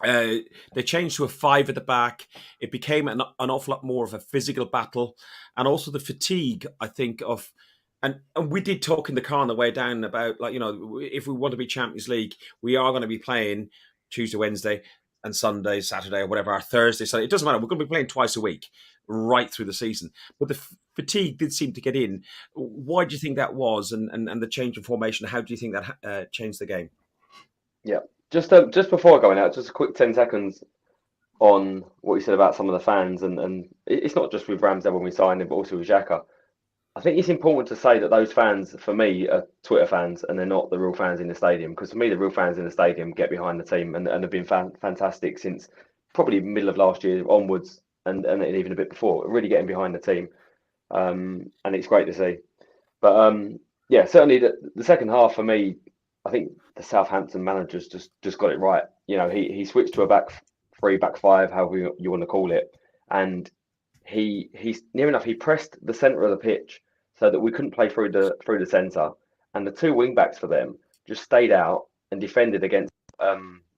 They changed to a 5 at the back. It became an awful lot more of a physical battle, and also the fatigue, I think, of. And we did talk in the car on the way down about, like, you know, if we want to be Champions League, we are going to be playing Tuesday, Wednesday, and Sunday, Saturday, or whatever, our Thursday, Sunday. It doesn't matter. We're going to be playing twice a week right through the season. But the fatigue did seem to get in. Why do you think that was? And the change in formation, how do you think that changed the game? Yeah. Just before going out, just a quick 10 seconds on what you said about some of the fans. And it's not just with Ramsdale when we signed him, but also with Xhaka. I think it's important to say that those fans, for me, are Twitter fans, and they're not the real fans in the stadium. Because for me, the real fans in the stadium get behind the team and have been fantastic since probably middle of last year onwards, and even a bit before. Really getting behind the team, and it's great to see. But yeah, certainly the second half for me, I think the Southampton managers just got it right. You know, he switched to a back three, back five, however you want to call it, and he's near enough. He pressed the centre of the pitch so that we couldn't play through the centre, and the two wing backs for them just stayed out and defended against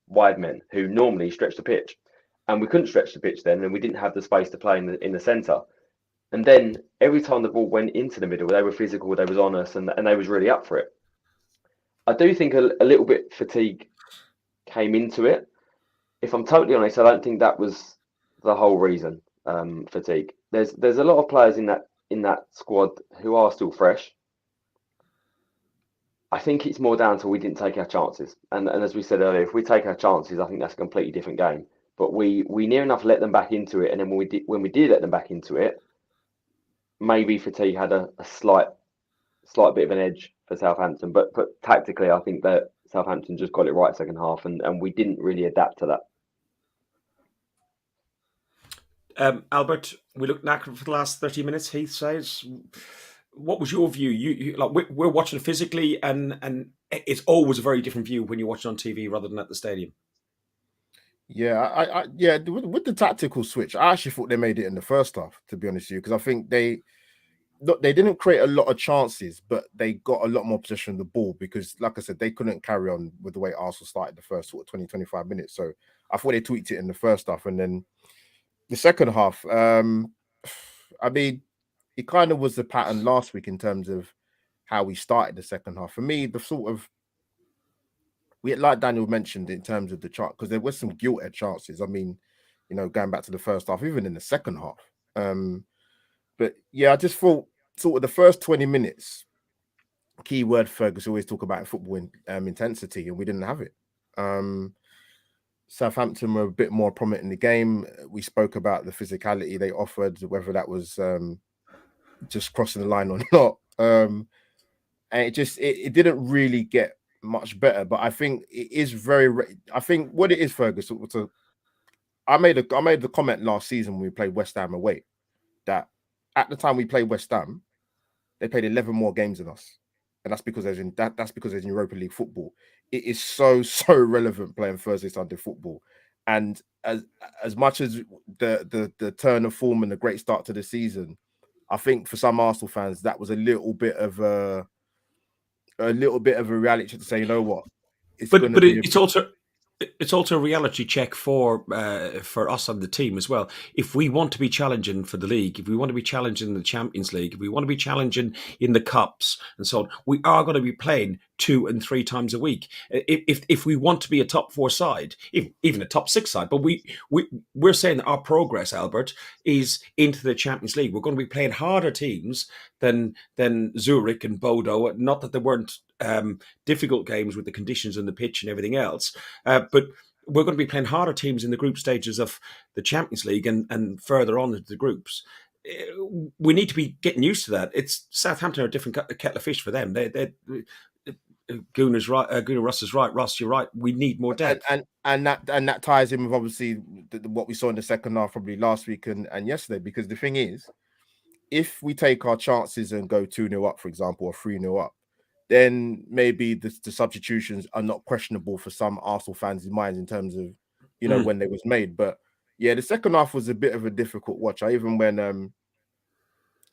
wide men who normally stretch the pitch, and we couldn't stretch the pitch then, and we didn't have the space to play in the centre. And then every time the ball went into the middle, they were physical, they was on us, and they was really up for it. I do think a little bit fatigue came into it. If I'm totally honest, I don't think that was the whole reason. Fatigue. There's a lot of players in that squad who are still fresh. I think it's more down to we didn't take our chances, and as we said earlier, if we take our chances, I think that's a completely different game. But we near enough let them back into it, and then when we did let them back into it, maybe fatigue had a slight bit of an edge for Southampton. But tactically, I think that Southampton just got it right second half, and we didn't really adapt to that. Albert, we looked knackered for the last 30 minutes. Heath says, what was your view? You like we're watching physically, and it's always a very different view when you watch it on TV rather than at the stadium. Yeah, yeah. With the tactical switch, I actually thought they made it in the first half, to be honest with you, because I think they didn't create a lot of chances, but they got a lot more possession of the ball because, like I said, they couldn't carry on with the way Arsenal started the first sort of 20, 25 minutes. So I thought they tweaked it in the first half, and then the second half, I mean, it kind of was the pattern last week in terms of how we started the second half. For me, the sort of, like Daniel mentioned, in terms of the chart, because there was some gilt-edged chances. I mean, you know, going back to the first half, even in the second half. But yeah, I just thought sort of the first 20 minutes, key word Fergus always talk about football intensity, and we didn't have it. Southampton were a bit more prominent in the game. We spoke about the physicality they offered, whether that was just crossing the line or not. And it didn't really get much better. But I think it is I think what it is, Fergus. I made the comment last season when we played West Ham away that at the time we played West Ham, they played 11 more games than us. And that's because there's in Europa League football. It is so relevant playing Thursday Sunday football. And as much as the turn of form and the great start to the season, I think for some Arsenal fans that was a little bit of a reality to say, you know what, it's also a reality check for us on the team as well. If we want to be challenging for the league, if we want to be challenging in the Champions League, if we want to be challenging in the cups and so on, we are going to be playing 2 and 3 times a week. If we want to be a top 4 side, even a top 6 side, but we're saying that our progress, Albert, is into the Champions League. We're going to be playing harder teams than Zurich and Bodo. Not that there weren't difficult games with the conditions and the pitch and everything else, but we're going to be playing harder teams in the group stages of the Champions League and further on into the groups. We need to be getting used to that. It's Southampton are a different kettle of fish for them. Gooner's right. Gooner Russ is right. Russ, you're right. We need more depth, and that ties in with obviously what we saw in the second half, probably last week and yesterday. Because the thing is, if we take our chances and go 2-0 up, for example, or 3-0 up, then maybe the substitutions are not questionable for some Arsenal fans' minds in terms of, you know, when they was made. But yeah, the second half was a bit of a difficult watch. Even when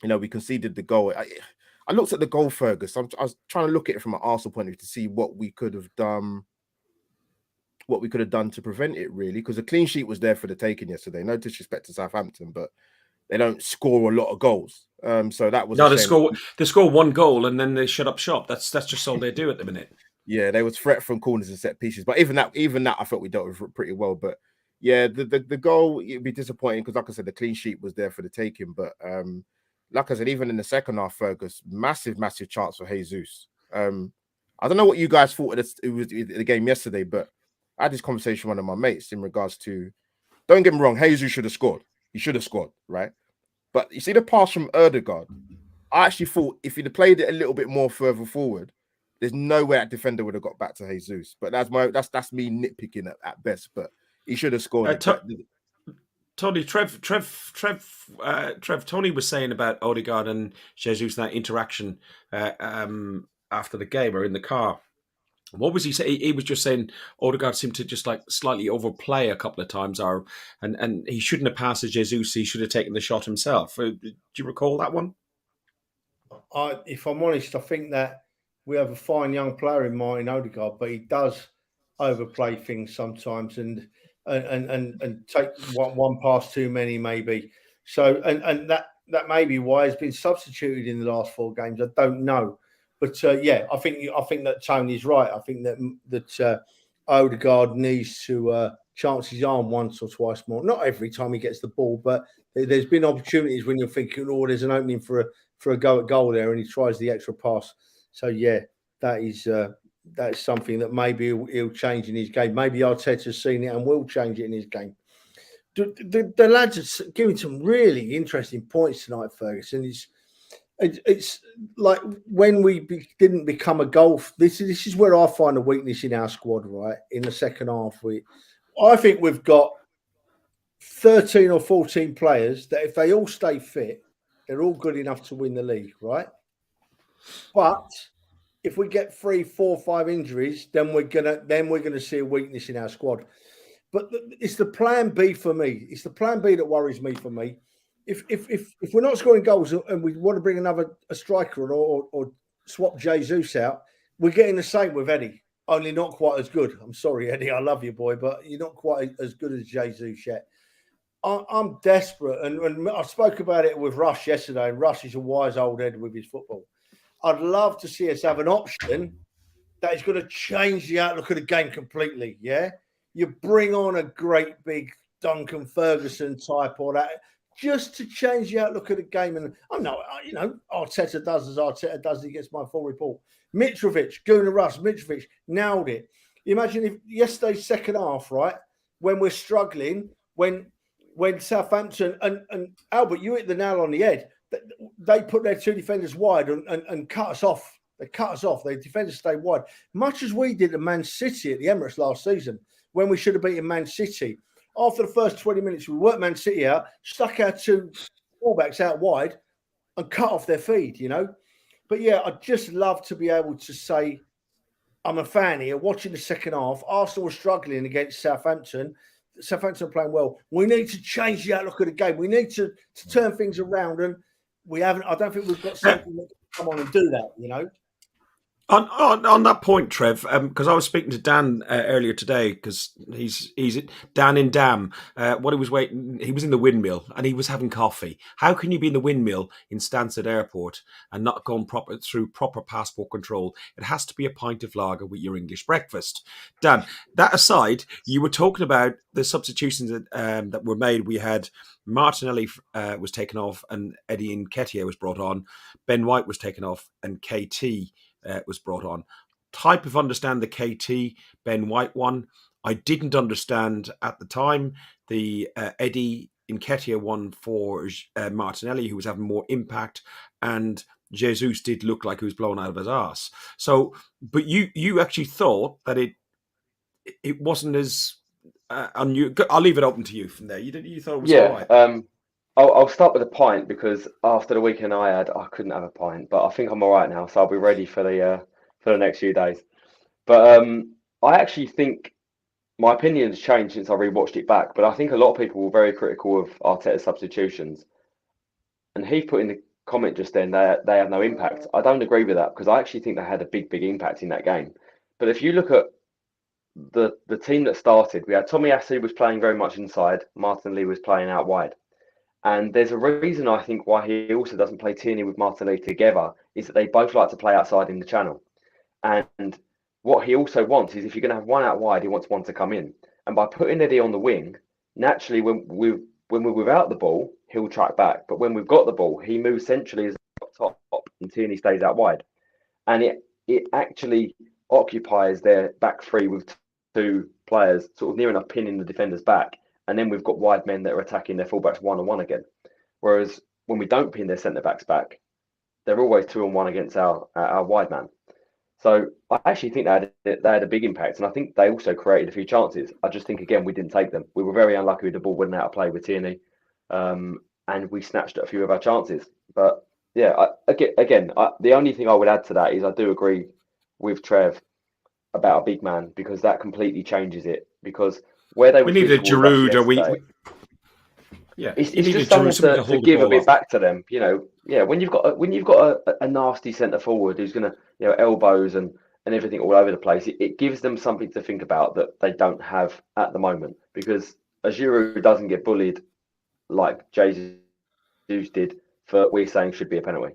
you know, we conceded the goal. I looked at the goal, Fergus. I was trying to look at it from an Arsenal point of view to see what we could have done. What we could have done to prevent it, really, because the clean sheet was there for the taking yesterday. No disrespect to Southampton, but they don't score a lot of goals. So that was they score 1 goal and then they shut up shop. That's just all they do at the minute. Yeah, they was threat from corners and set pieces, but even that, I felt we dealt with it pretty well. But yeah, the goal, it'd be disappointing because, like I said, the clean sheet was there for the taking. But like I said, even in the second half, Fergus, massive chance for Jesus. I don't know what you guys thought of the game yesterday, but I had this conversation with one of my mates in regards to, don't get me wrong, Jesus should have scored. He should have scored, right? But you see the pass from Erdegaard, I actually thought if he'd have played it a little bit more further forward, there's no way that defender would have got back to Jesus. But that's me nitpicking at best. But he should have scored it. Tony, Trev, Tony was saying about Odegaard and Jesus, that interaction after the game or in the car. What was he saying? He was just saying Odegaard seemed to just like slightly overplay a couple of times, and he shouldn't have passed to Jesus. He should have taken the shot himself. Do you recall that one? If I'm honest, I think that we have a fine young player in Martin Odegaard, but he does overplay things sometimes and take one pass too many, maybe. So and that may be why he's been substituted in the last 4 games. I don't know, but yeah, I think that Tony's right. I think that Odegaard needs to chance his arm once or twice more. Not every time he gets the ball, but there's been opportunities when you're thinking, oh, there's an opening for a go at goal there, and he tries the extra pass. So yeah, that's something that maybe he'll change in his game. Maybe Arteta's seen it and will change it in his game. The lads are giving some really interesting points tonight, Ferguson. It's like when we didn't become a goal. This is where I find a weakness in our squad. Right in the second half, I think we've got 13 or 14 players that if they all stay fit, they're all good enough to win the league, right? But if we get 3, 4, 5 injuries, then we're gonna see a weakness in our squad. But it's the plan B for me. It's the plan B that worries me. For me, if we're not scoring goals and we want to bring a striker or swap Jesus out, we're getting the same with Eddie, only not quite as good. I'm sorry, Eddie, I love you, boy, but you're not quite as good as Jesus yet. I'm desperate, and I spoke about it with Rush yesterday, and Rush is a wise old head with his football. I'd love to see us have an option that is going to change the outlook of the game completely, yeah? You bring on a great big Duncan Ferguson type or that, just to change the outlook of the game. And I know, Arteta does as Arteta does, he gets my full report. Mitrovic, Mitrovic, nailed it. Imagine if yesterday's second half, right, when we're struggling, when Southampton and Albert, you hit the nail on the head. They put their 2 defenders wide and cut us off. They cut us off. Their defenders stayed wide, much as we did at Man City at the Emirates last season when we should have beaten Man City. After the first 20 minutes, we worked Man City out, stuck our 2 fullbacks out wide, and cut off their feed. But yeah, I'd just love to be able to say I'm a fan here watching the second half. Arsenal were struggling against Southampton. Southampton are playing well. We need to change the outlook of the game. We need to turn things around, and we haven't. I don't think we've got something that can come on and do that. On that point, Trev, because I was speaking to Dan earlier today, because he's Dan in Dam. What he was waiting, he was in the windmill and he was having coffee. How can you be in the windmill in Stansted Airport and not going through proper passport control? It has to be a pint of lager with your English breakfast. Dan, that aside, you were talking about the substitutions that were made. We had Martinelli was taken off and Eddie Nketiah was brought on. Ben White was taken off and KT was brought on. Type of understand the KT Ben White one. I didn't understand at the time the Eddie Nketiah one for Martinelli, who was having more impact, and Jesus did look like he was blown out of his arse. So, but you actually thought that it wasn't as I'll leave it open to you from there. You thought it was all right. I'll start with a pint because after the weekend I had, I couldn't have a pint. But I think I'm all right now, so I'll be ready for the next few days. But I actually think my opinion has changed since I rewatched it back. But I think a lot of people were very critical of Arteta's substitutions, and he put in the comment just then that they have no impact. I don't agree with that because I actually think they had a big impact in that game. But if you look at the team that started, we had Tomiyasu was playing very much inside, Martinelli was playing out wide. And there's a reason I think why he also doesn't play Tierney with Martinelli together is that they both like to play outside in the channel. And what he also wants is if you're going to have one out wide, he wants one to come in. And by putting Eddie on the wing, naturally when we're without the ball, he'll track back. But when we've got the ball, he moves centrally as top and Tierney stays out wide. And it actually occupies their back three with 2 players sort of near enough pinning the defenders back. And then we've got wide men that are attacking their fullbacks one-on-one again. Whereas when we don't pin their centre-backs back, they're always 2-on-1 against our wide man. So I actually think they had a big impact, and I think they also created a few chances. I just think again we didn't take them. We were very unlucky with the ball winning out of play with Tierney, and we snatched at a few of our chances. But yeah, the only thing I would add to that is I do agree with Trev about a big man, because that completely changes it. Because where they We were needed a physical with us Giroud, or yesterday, you it's needed just someone Giroud, somebody to to hold the give a ball bit off. back to them. When you've got a nasty centre forward who's going to elbows and everything all over the place, it gives them something to think about that they don't have at the moment. Because a Giroud doesn't get bullied like Jesus did for we're saying should be a penalty.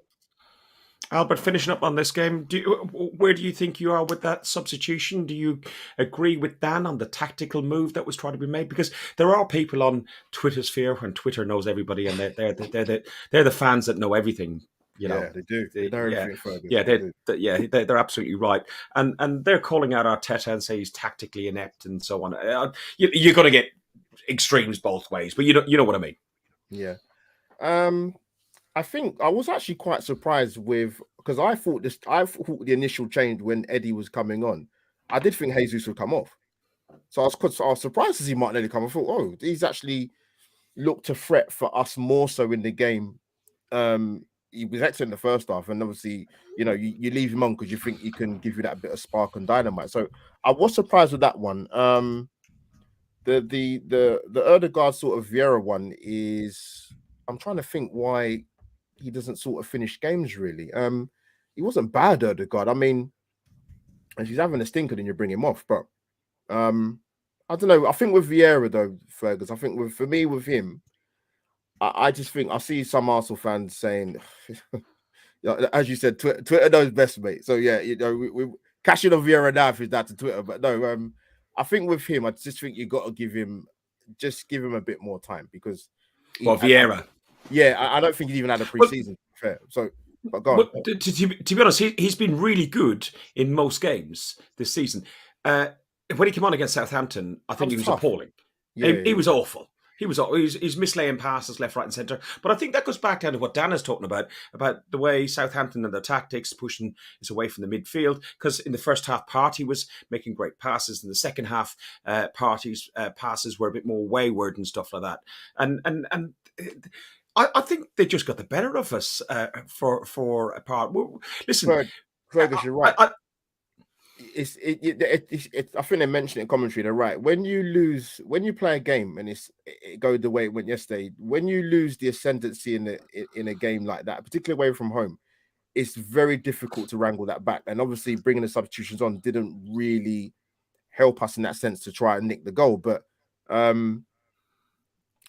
Albert, finishing up on this game, where do you think you are with that substitution? Do you agree with Dan on the tactical move that was trying to be made? Because there are people on Twitter sphere, when Twitter knows everybody, and they're the fans that know everything. Yeah, they do. They know everything, Fergus. They're absolutely right, and they're calling out Arteta and say he's tactically inept and so on. You're going to get extremes both ways, but you know what I mean. Yeah. I think I was actually quite surprised because I thought the initial change when Eddie was coming on, I did think Jesus would come off. So I was surprised to see Martinelli come. I thought, oh, he's actually looked a threat for us more so in the game. He was excellent in the first half, and obviously, you leave him on because you think he can give you that bit of spark and dynamite. So I was surprised with that one. The Ødegaard sort of Vieira one is, I'm trying to think why he doesn't sort of finish games really. He wasn't bad, Ødegaard. I mean, if he's having a stinker, then you bring him off. But I don't know. I think with Vieira though, Fergus, I think with him, I just think I see some Arsenal fans saying, as you said, Twitter knows best, mate. So yeah, we cashing on Vieira now if it's that to Twitter. But no, I think with him, I just think you got to give him a bit more time, because Vieira. I don't think he even had a pre-season. Fair. So, but go on. To be honest, he's been really good in most games this season. When he came on against Southampton, I think he was appalling. He was awful. He's mislaying passes left, right, and centre. But I think that goes back down to what Dan is talking about the way Southampton and their tactics pushing us away from the midfield. Because in the first half, Partey was making great passes. In the second half, Partey's passes were a bit more wayward and stuff like that. And I think they just got the better of us for a part. Listen, Fergus, you're right. I think they mentioned it in commentary. They're right. When you play a game and it goes the way it went yesterday, when you lose the ascendancy in a game like that, particularly away from home, it's very difficult to wrangle that back. And obviously, bringing the substitutions on didn't really help us in that sense to try and nick the goal. But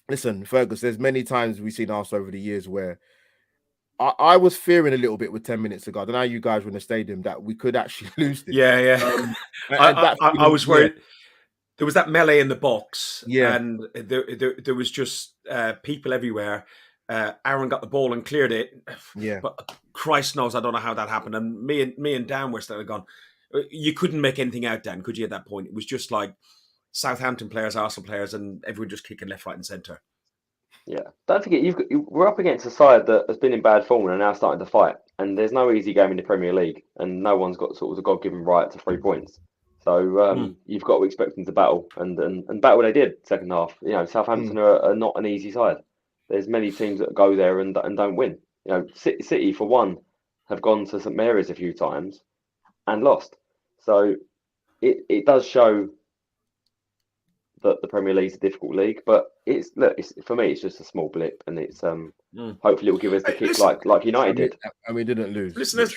listen, Fergus, there's many times we've seen Arsenal over the years where I was fearing a little bit with 10 minutes ago. I don't know how you guys were in the stadium that we could actually lose this. Yeah. I was worried. Yeah. There was that melee in the box, and there was just people everywhere. Aaron got the ball and cleared it. Yeah, but Christ knows I don't know how that happened. And me and Dan were still gone. You couldn't make anything out, Dan, could you? At that point, it was just like Southampton players, Arsenal players, and everyone just kicking left, right, and centre. Yeah, don't forget we're up against a side that has been in bad form and are now starting to fight. And there's no easy game in the Premier League, and no one's got sort of the God-given right to 3 points. So you've got to expect them to battle, and battle they did second half. Southampton are not an easy side. There's many teams that go there and don't win. City for one have gone to St Mary's a few times and lost. So it does show that the Premier League is a difficult league, but for me, it's just a small blip, and it's hopefully it will give us the kick like United did. And we didn't lose. Listeners,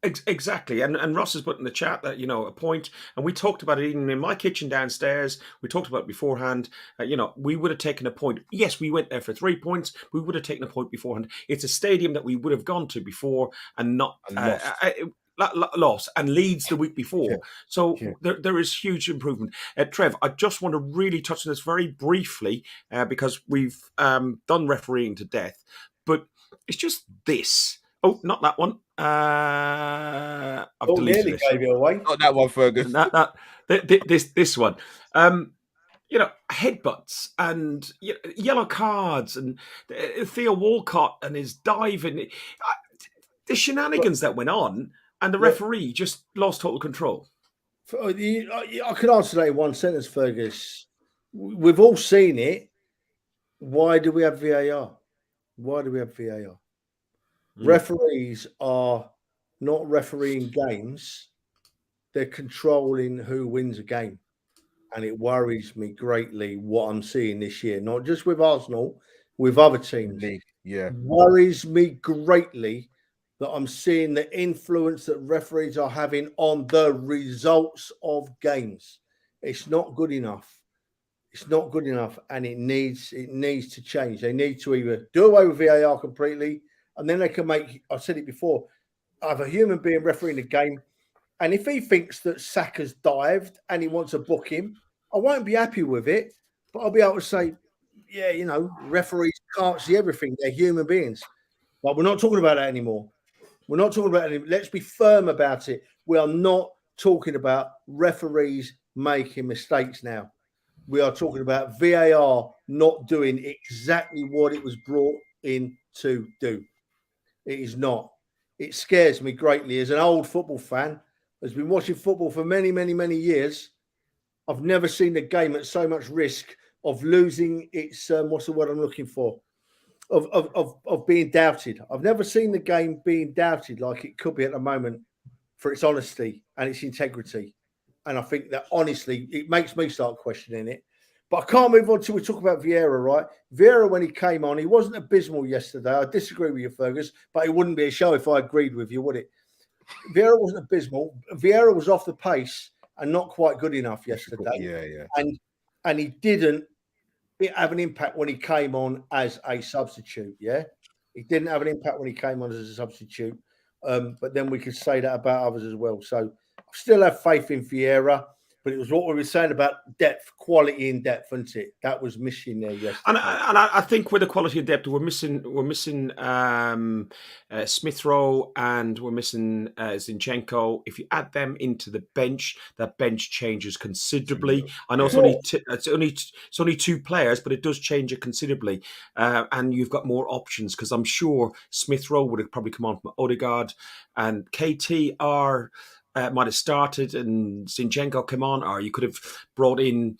exactly. And Ross has put in the chat that a point, and we talked about it even in my kitchen downstairs. We talked about it beforehand. We would have taken a point. Yes, we went there for 3 points. We would have taken a point beforehand. It's a stadium that we would have gone to before and not. Lost and Leeds the week before. There is huge improvement. Trev, I just want to really touch on this very briefly because we've done refereeing to death, but it's just this. Oh, not that one. I've deleted it. Gave you away. Not that one, Fergus. This one. Headbutts and yellow cards and Theo Walcott and his diving. the shenanigans that went on, and the referee just lost total control. I can answer that in one sentence, Fergus. We've all seen it. Why do we have VAR? Why do we have VAR? Referees are not refereeing games. They're controlling who wins a game. And it worries me greatly what I'm seeing this year, not just with Arsenal, with other teams. Yeah. Worries me greatly that I'm seeing the influence that referees are having on the results of games. It's not good enough. It's not good enough, and it needs to change. They need to either do away with VAR completely, and then they can make, I've said it before, have a human being refereeing the game. And if he thinks that Saka's dived and he wants to book him, I won't be happy with it, but I'll be able to say, yeah, you know, referees can't see everything. They're human beings. But we're not talking about that anymore. We're not talking about it anymore. Let's be firm about it. We are not talking about referees making mistakes now. We are talking about VAR not doing exactly what it was brought in to do. It is not. It scares me greatly. As an old football fan, has been watching football for many, many, many years, I've never seen a game at so much risk of losing its, what's the word I'm looking for? Of being doubted. I've never seen the game being doubted like it could be at the moment for its honesty and its integrity. And I think that honestly, it makes me start questioning it. But I can't move on till we talk about Vieira, right? Vieira, when he came on, he wasn't abysmal yesterday. I disagree with you, Fergus, but it wouldn't be a show if I agreed with you, would it? Vieira wasn't abysmal. Vieira was off the pace and not quite good enough yesterday. Yeah. And he didn't have an impact when he came on as a substitute. Yeah, he didn't have an impact when he came on as a substitute. But then we could say that about others as well. So I still have faith in Vieira, but it was what we were saying about depth, quality in depth, wasn't it? That was missing there yesterday. And I think with the quality of depth, we're missing Smith Rowe and we're missing Zinchenko. If you add them into the bench, that bench changes considerably. I know it's only two players, but it does change it considerably. And you've got more options because I'm sure Smith Rowe would have probably come on from Odegaard and KT are. Might have started and Zinchenko come on, or you could have brought in,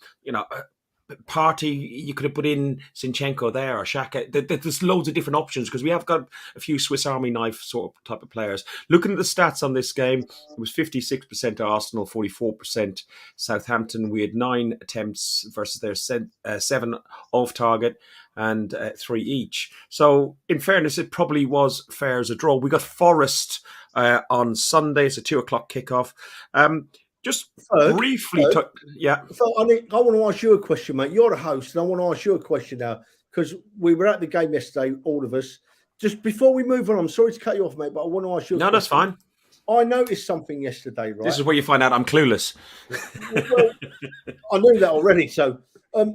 Party. You could have put in Zinchenko there or Xhaka. There's loads of different options because we have got a few Swiss Army knife sort of type of players. Looking at the stats on this game, it was 56% Arsenal, 44% Southampton. We had 9 attempts versus their 7 off target and 3 each. So in fairness, it probably was fair as a draw. We got Forest on Sunday. It's a 2:00 kickoff. Just briefly, yeah. So I want to ask you a question, mate. You're the host, and I want to ask you a question now because we were at the game yesterday, all of us. Just before we move on, I'm sorry to cut you off, mate, but I want to ask you a question. No, that's fine. I noticed something yesterday, right? This is where you find out I'm clueless. Well, I knew that already. So I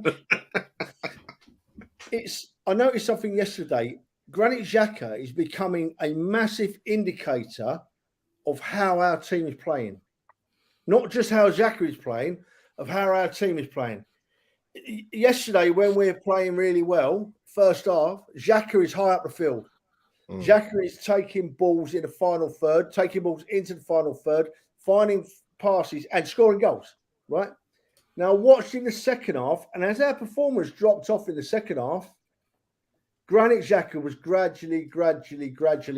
noticed something yesterday. Granit Xhaka is becoming a massive indicator of how our team is playing. Not just how Xhaka is playing, of how our team is playing. Yesterday, when we're playing really well, first half, Xhaka is high up the field. Xhaka is taking balls in the final third, taking balls into the final third, finding passes and scoring goals, right? Now, watching the second half, and as our performance dropped off in the second half, Granit Xhaka was gradually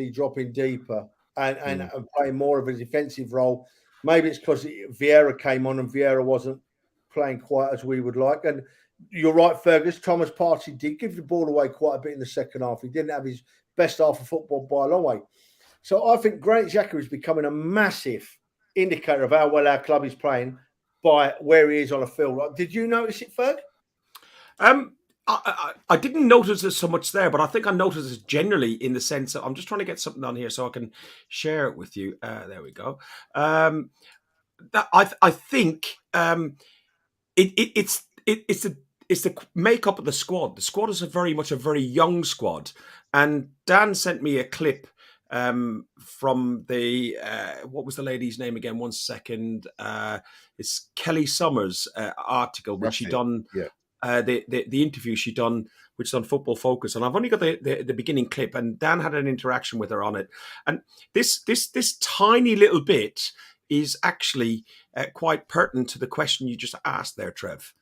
dropping deeper and playing more of a defensive role. Maybe it's because Vieira came on and Vieira wasn't playing quite as we would like. And you're right, Fergus. Thomas Partey did give the ball away quite a bit in the second half. He didn't have his best half of football by a long way. So I think Granit Xhaka is becoming a massive indicator of how well our club is playing by where he is on the field. Did you notice it, Ferg? I didn't notice it so much there, but I think I noticed it generally in the sense of I'm just trying to get something on here so I can share it with you. There we go. I think it's the makeup of the squad. The squad is very much a very young squad, and Dan sent me a clip from the what was the lady's name again? 1 second. It's Kelly Summers' article, which she done. Yeah. the interview she done, which is on Football Focus, and I've only got the beginning clip, and Dan had an interaction with her on it, and this tiny little bit is actually quite pertinent to the question you just asked there, Trev.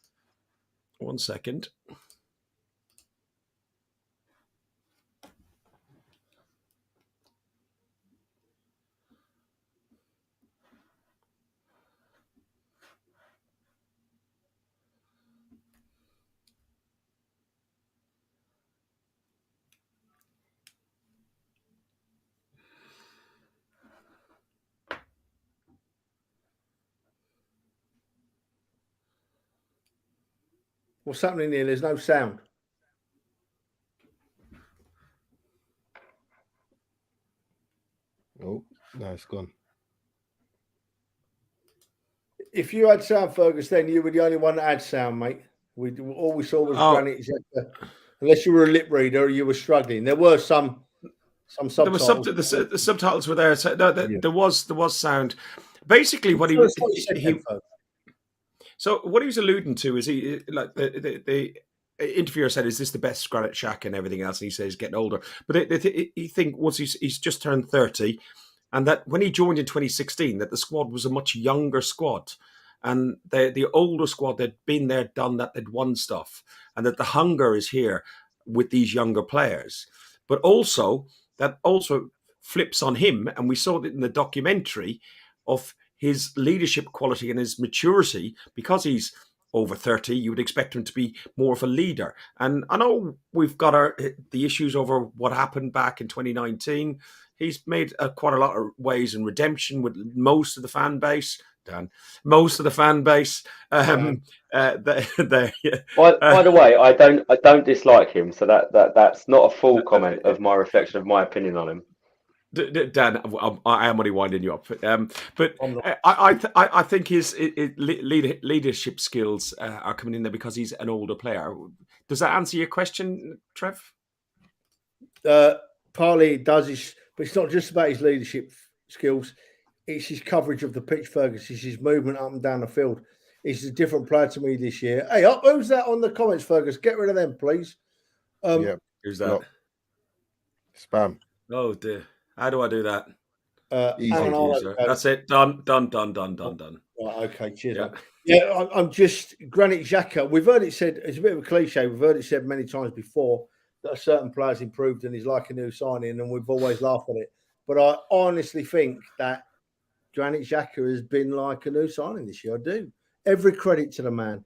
1 second. What's happening here? There's no sound. Oh, no, it's gone. If you had sound, Fergus, then you were the only one that had sound, mate. All we saw was Granite Xhaka. Unless you were a lip reader, you were struggling. There were some subtitles. There were the subtitles were there. So no, there was sound. Basically, what he was. So what he was alluding to is he like the interviewer said, "Is this the best Granite Xhaka and everything else?" And he says he's getting older, but he think once he's just turned 30, and that when he joined in 2016, that the squad was a much younger squad, and the older squad had been there, done that, they'd won stuff, and that the hunger is here with these younger players, but also that also flips on him, and we saw it in the documentary of his leadership quality and his maturity. Because he's over 30, you would expect him to be more of a leader. And I know we've got the issues over what happened back in 2019. He's made quite a lot of ways in redemption with most of the fan base. Dan, most of the fan base. By the way, I don't dislike him, so that's not a full comment of my reflection of my opinion on him. Dan, I am only winding you up, but I think his leadership skills are coming in there because he's an older player. Does that answer your question, Trev? Partly it does, but it's not just about his leadership skills. It's his coverage of the pitch, Fergus. It's his movement up and down the field. He's a different player to me this year. Hey, who's that on the comments, Fergus? Get rid of them, please. Who's that? Spam. Oh dear. How do I do that? Easy. That's it. Done. Right, okay, cheers. Yeah, I'm just Granit Xhaka. We've heard it said, it's a bit of a cliche. We've heard it said many times before that a certain player's improved and he's like a new signing, and we've always laughed at it. But I honestly think that Granit Xhaka has been like a new signing this year. I do. Every credit to the man.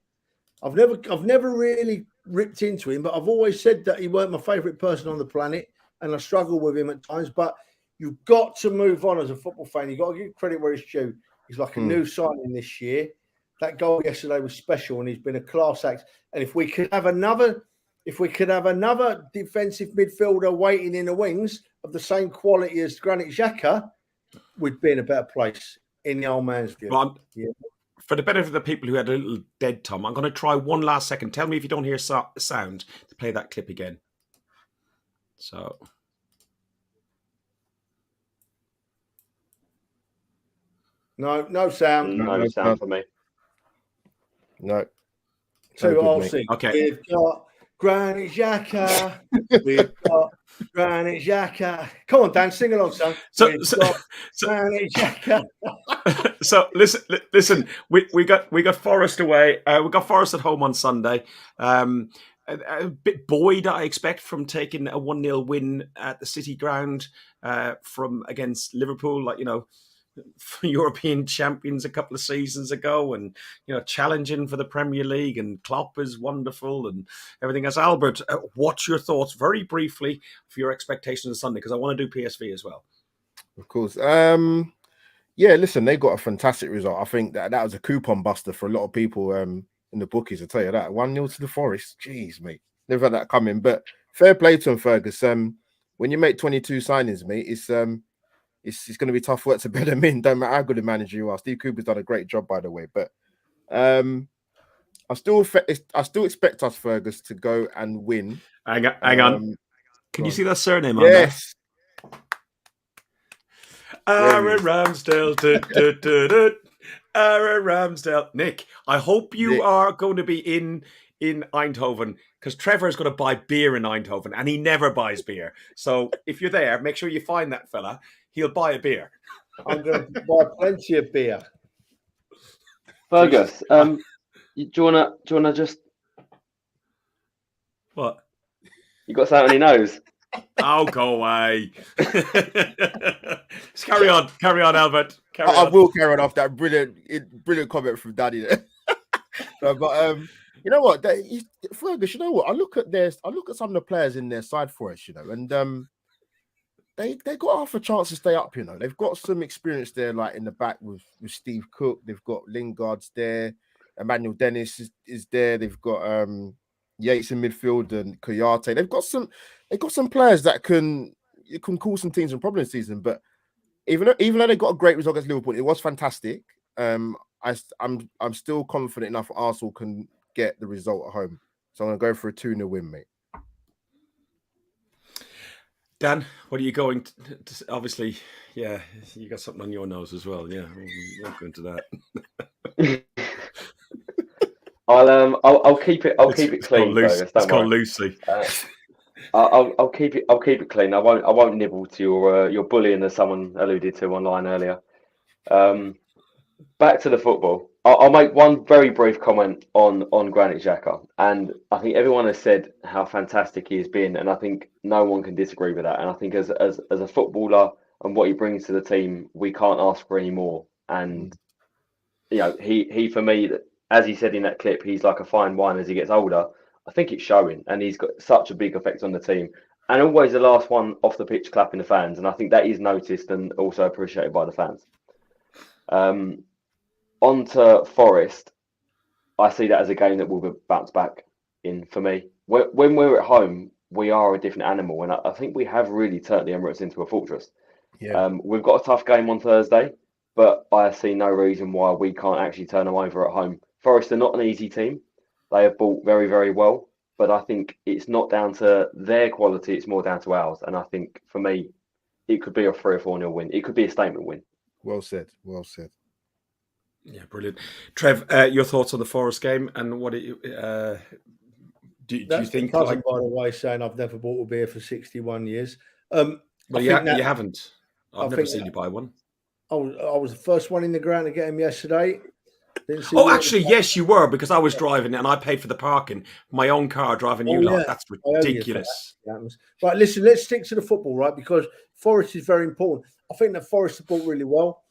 I've never really ripped into him, but I've always said that he weren't my favourite person on the planet, and I struggle with him at times. But you've got to move on as a football fan. You've got to give credit where it's due. He's like a new signing this year. That goal yesterday was special, and he's been a class act. And if we could have another defensive midfielder waiting in the wings of the same quality as Granit Xhaka, we'd be in a better place in the old man's view. Well, for the benefit of the people who had a little dead time, I'm going to try one last second. Tell me if you don't hear sound to play that clip again. So... No sound. No sound for me. No. So I'll sing. Okay. We've got Granit Xhaka. We've got Granit Xhaka. Come on, Dan, sing along, son. Granit Xhaka. So listen. We got Forest away. We got Forest at home on Sunday. A bit buoyed, I expect, from taking a 1-0 win at the City Ground from against Liverpool. Like, European champions a couple of seasons ago, and challenging for the Premier League, and Klopp is wonderful and everything else. Albert, what's your thoughts very briefly for your expectations on Sunday, because I want to do PSV as well. Of course. Listen, they got a fantastic result. I think that was a coupon buster for a lot of people in the bookies, I tell you that. 1-0 to the Forest. Jeez, mate. Never had that coming. But fair play to him, Fergus. When you make 22 signings, mate, it's going to be tough work to bed them in. Don't matter how good a manager you are. Steve Cooper's done a great job, by the way. But I still expect us, Fergus, to go and win. Hang on. Can you see that surname on yes. Aaron Ramsdale. Aaron Ramsdale. Nick, I hope you are going to be in in Eindhoven, because Trevor's going to buy beer in Eindhoven, and he never buys beer. So if you're there, make sure you find that fella. He'll buy a beer. I'm going to buy plenty of beer. Fergus, do you wanna just? What? You got something on your nose? Oh, go away. Just carry on, Albert. I will carry on off that brilliant comment from Danny there. But you know what, Fergus? You know what? I look at some of the players in their side for us, and they got half a chance to stay up. They've got some experience there, like in the back with Steve Cook. They've got Lingard's there. Emmanuel Dennis is there. They've got Yates in midfield and Kouyaté. They've got some players that can cause some teams some problems this season. But even though they got a great result against Liverpool, it was fantastic. I'm still confident enough Arsenal can get the result at home. So I'm going to go for a 2-0 win, mate. Dan, what are you going to obviously, yeah, you got something on your nose as well. Yeah, we won't go into that. I'll keep it clean, Fergus. It's called Lucy. I'll keep it clean. I won't nibble to your bullying, as someone alluded to online earlier. Back to the football. I'll make one very brief comment on Granit Xhaka, and I think everyone has said how fantastic he has been, and I think no one can disagree with that. And I think as a footballer and what he brings to the team, we can't ask for any more. And he for me, as he said in that clip, he's like a fine wine as he gets older. I think it's showing, and he's got such a big effect on the team, and always the last one off the pitch clapping the fans, and I think that is noticed and also appreciated by the fans. On to Forest, I see that as a game that will bounce back in for me. When we're at home, we are a different animal, and I think we have really turned the Emirates into a fortress. Yeah. We've got a tough game on Thursday, but I see no reason why we can't actually turn them over at home. Forest are not an easy team. They have bought very, very well, but I think it's not down to their quality, it's more down to ours. And I think, for me, it could be a 3 or 4-0 win. It could be a statement win. Well said. Well said. Yeah, brilliant. Trev, your thoughts on the Forest game, and what do you think? Cousin, by the way, saying I've never bought a beer for 61 years. Well, you haven't. I've never seen you buy one. I was the first one in the ground to get him yesterday. Actually, yes, you were, because I was driving and I paid for the parking. My own car driving you lot. That's ridiculous. Right, listen, let's stick to the football, right? Because Forest is very important. I think that Forest have bought really well.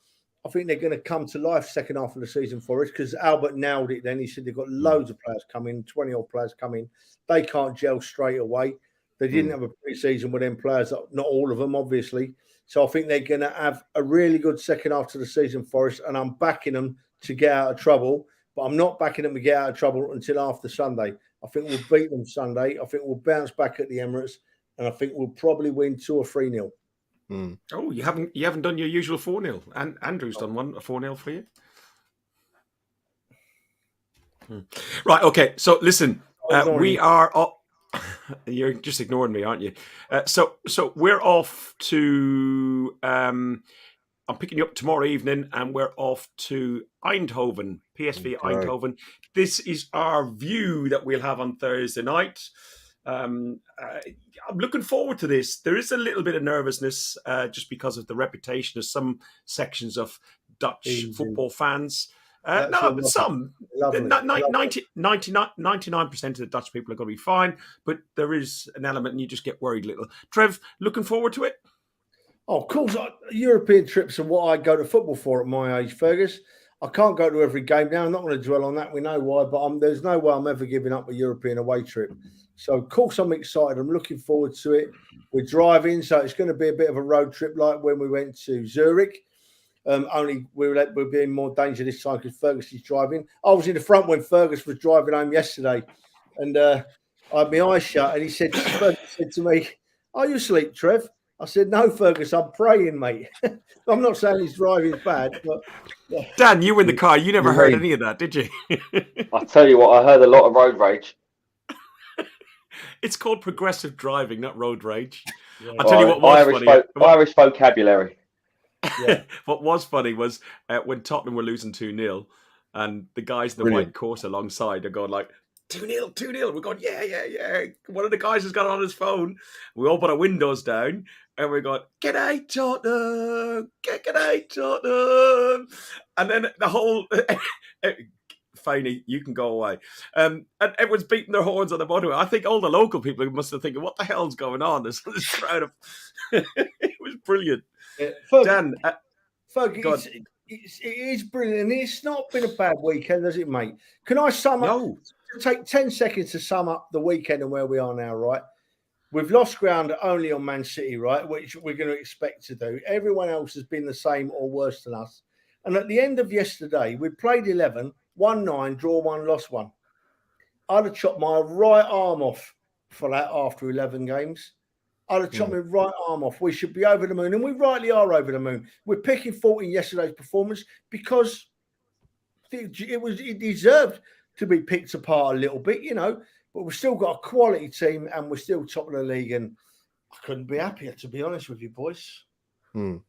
I think they're going to come to life second half of the season for us, because Albert nailed it then. He said they've got loads of players coming, 20-odd players coming. They can't gel straight away. They didn't have a pre-season with them players, not all of them, obviously. So I think they're going to have a really good second half to the season for us, and I'm backing them to get out of trouble. But I'm not backing them to get out of trouble until after Sunday. I think we'll beat them Sunday. I think we'll bounce back at the Emirates, and I think we'll probably win 2 or 3-0. Oh, you haven't done your usual 4-0. And Andrew's done one, a 4-0 for you. Right, okay. So listen, we are up. You're just ignoring me, aren't you? So we're off to. I'm picking you up tomorrow evening, and we're off to Eindhoven, PSV Eindhoven. This is our view that we'll have on Thursday night. I'm looking forward to this. There is a little bit of nervousness just because of the reputation of some sections of Dutch football fans. But some 99% of the Dutch people are going to be fine, but there is an element and you just get worried a little. Trev, looking forward to it? Oh, of course. European trips are what I go to football for at my age, Fergus. I can't go to every game now. I'm not going to dwell on that. We know why, but there's no way I'm ever giving up a European away trip. So, of course, I'm excited. I'm looking forward to it. We're driving, so it's going to be a bit of a road trip like when we went to Zurich. Only we're being more danger this time because Fergus is driving. I was in the front when Fergus was driving home yesterday, and I had my eyes shut, and Fergus said to me, "Are you asleep, Trev?" I said, "No, Fergus, I'm praying, mate." I'm not saying his driving's bad, but Dan, you were in the car. You never heard any of that, did you? I tell you what, I heard a lot of road rage. It's called progressive driving, not road rage. Yeah. I'll tell you what was funny. Irish vocabulary. Yeah. What was funny was when Tottenham were losing 2-0 and the guys in the white course alongside are going like, 2-0, 2-0. We're going, yeah. One of the guys has got on his phone. We all put our windows down and we got, g'day, Tottenham, g'day, Tottenham. And then the whole, Faney, you can go away. And everyone's beating their horns on the motorway. I think all the local people must have thinking, what the hell's going on? There's this crowd of, it was brilliant. Dan, Fergus, it is brilliant. And it's not been a bad weekend, has it, mate? Can I sum up? No. Take 10 seconds to sum up the weekend and where we are now, right? We've lost ground only on Man City, right? Which we're going to expect to do. Everyone else has been the same or worse than us. And at the end of yesterday, we played 11, won 9, draw 1, lost 1. I'd have chopped my right arm off for that after 11 games. I'd have chopped my right arm off. We should be over the moon, and we rightly are over the moon. We're picking fault in yesterday's performance because it deserved to be picked apart a little bit, but we've still got a quality team and we're still top of the league, and I couldn't be happier, to be honest with you, boys. And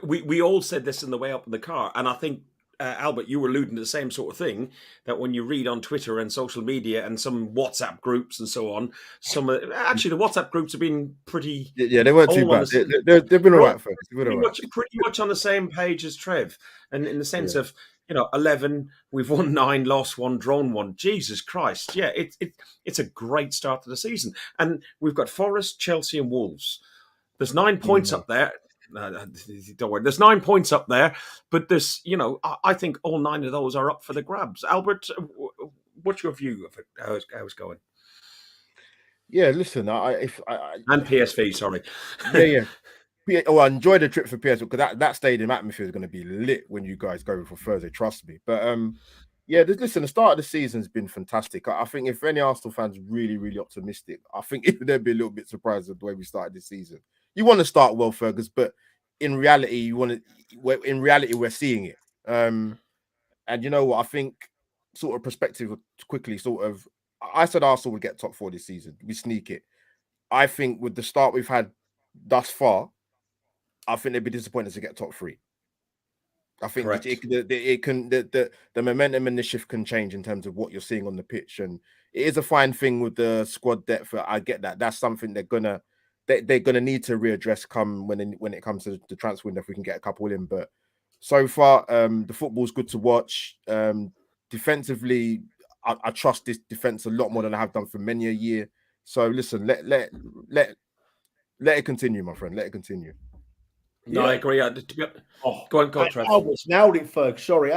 we all said this on the way up in the car, and I think, Albert, you were alluding to the same sort of thing, that when you read on Twitter and social media and some WhatsApp groups and so on, actually the WhatsApp groups have been pretty... Yeah, they weren't too bad. They've been all right, folks. Pretty much on the same page as Trev, and in the sense of, 11, we've won 9, lost 1, drawn 1. Jesus Christ. Yeah, it's a great start to the season. And we've got Forest, Chelsea and Wolves. There's 9 points up there. Don't worry. There's 9 points up there, but there's, I think all 9 of those are up for the grabs. Albert, what's your view of it? How it's going? Yeah, listen, and PSV, sorry. Yeah. Oh, I enjoyed the trip for PSV because that stadium atmosphere is going to be lit when you guys go for Thursday. Trust me. But listen, the start of the season has been fantastic. I think if any Arsenal fans really, really optimistic, I think they'd be a little bit surprised at the way we started this season. You want to start well, Fergus, but in reality, we're seeing it. And you know what? I think sort of perspective quickly, I said Arsenal would get top 4 this season. We sneak it. I think with the start we've had thus far, I think they'd be disappointed to get top 3. I think the momentum and the shift can change in terms of what you're seeing on the pitch, and it is a fine thing with the squad depth. I get that. That's something they're gonna need to readdress when it comes to the transfer window if we can get a couple in. But so far, the football's good to watch. Defensively, I trust this defense a lot more than I have done for many a year. So listen, let it continue, my friend. Let it continue. No, I agree. Go on, Trev. Albert's nailed it, Ferg. Sorry,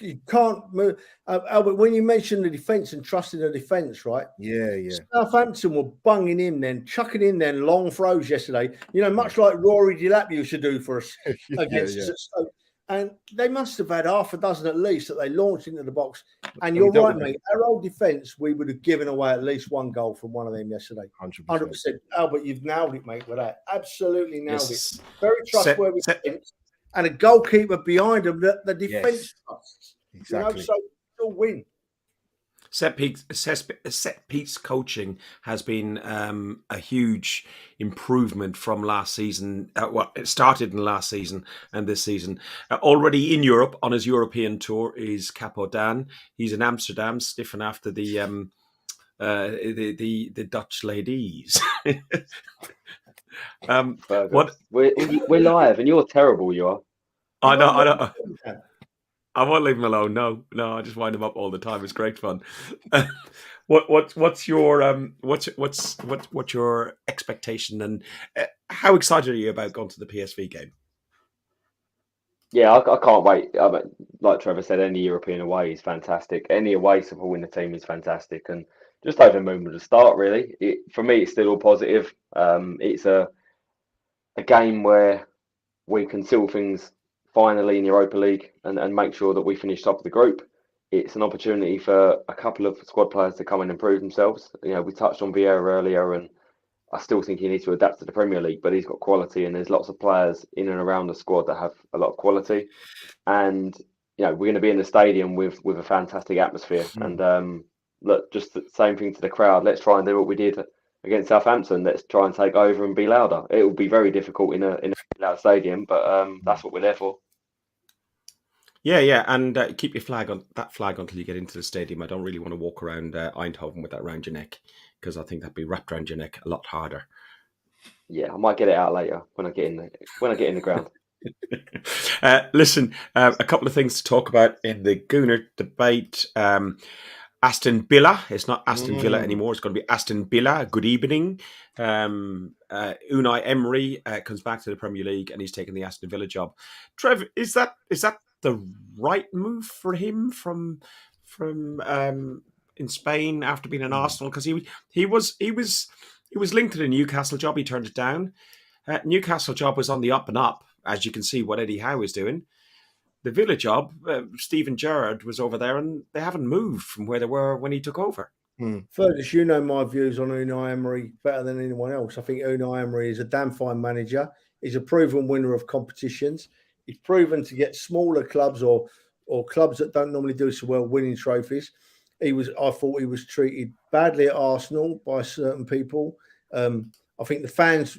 you can't move. Albert, when you mentioned the defence and trusting the defence, right? Yeah. Southampton were bunging in then, chucking in then long throws yesterday. Much like Rory Delap used to do for us against us at Stoke. And they must have had half a dozen at least that they launched into the box. And you're right, mate. Our old defence, we would have given away at least 1 goal from one of them yesterday. 100%. Albert, you've nailed it, mate, with that. Absolutely nailed it. Very trustworthy defence. And a goalkeeper behind them that the defence trusts. Exactly. So still win. Set piece coaching has been a huge improvement from last season. It started in last season and this season. Already in Europe on his European tour is Capo Dan. He's in Amsterdam, sniffing after the Dutch ladies. We're live, and you're terrible. You are. I know. I won't leave him alone. No, I just wind him up all the time. It's great fun. What's your expectation, and how excited are you about going to the PSV game? Yeah, I can't wait. Like Trevor said, any European away is fantastic. Any away support in the team is fantastic, and just over the moon with the start. Really, for me, it's still all positive. It's a game where we can seal things finally in Europa League and make sure that we finish top of the group. It's an opportunity for a couple of squad players to come and improve themselves. We touched on Vieira earlier, and I still think he needs to adapt to the Premier League, but he's got quality, and there's lots of players in and around the squad that have a lot of quality. And we're going to be in the stadium with a fantastic atmosphere. And look, just the same thing to the crowd. Let's try and do what we did against Southampton. Let's try and take over and be louder. It will be very difficult in a loud stadium, but that's what we're there for. Yeah, and keep your flag until you get into the stadium. I don't really want to walk around Eindhoven with that round your neck, because I think that'd be wrapped around your neck a lot harder. Yeah, I might get it out later when I get in the ground. Listen, a couple of things to talk about in the Gooner debate. Aston Villa. It's not Aston Villa anymore. It's going to be Aston Villa. Good evening. Unai Emery comes back to the Premier League, and he's taken the Aston Villa job. Trev, is that the right move for him from in Spain after being in Arsenal? Because he was linked to the Newcastle job. He turned it down. Newcastle job was on the up and up, as you can see what Eddie Howe is doing. The Villa job, Steven Gerrard was over there, and they haven't moved from where they were when he took over. Fergus, you know my views on Unai Emery better than anyone else. I think Unai Emery is a damn fine manager. He's a proven winner of competitions. He's proven to get smaller clubs or clubs that don't normally do so well winning trophies. I thought he was treated badly at Arsenal by certain people. I think the fans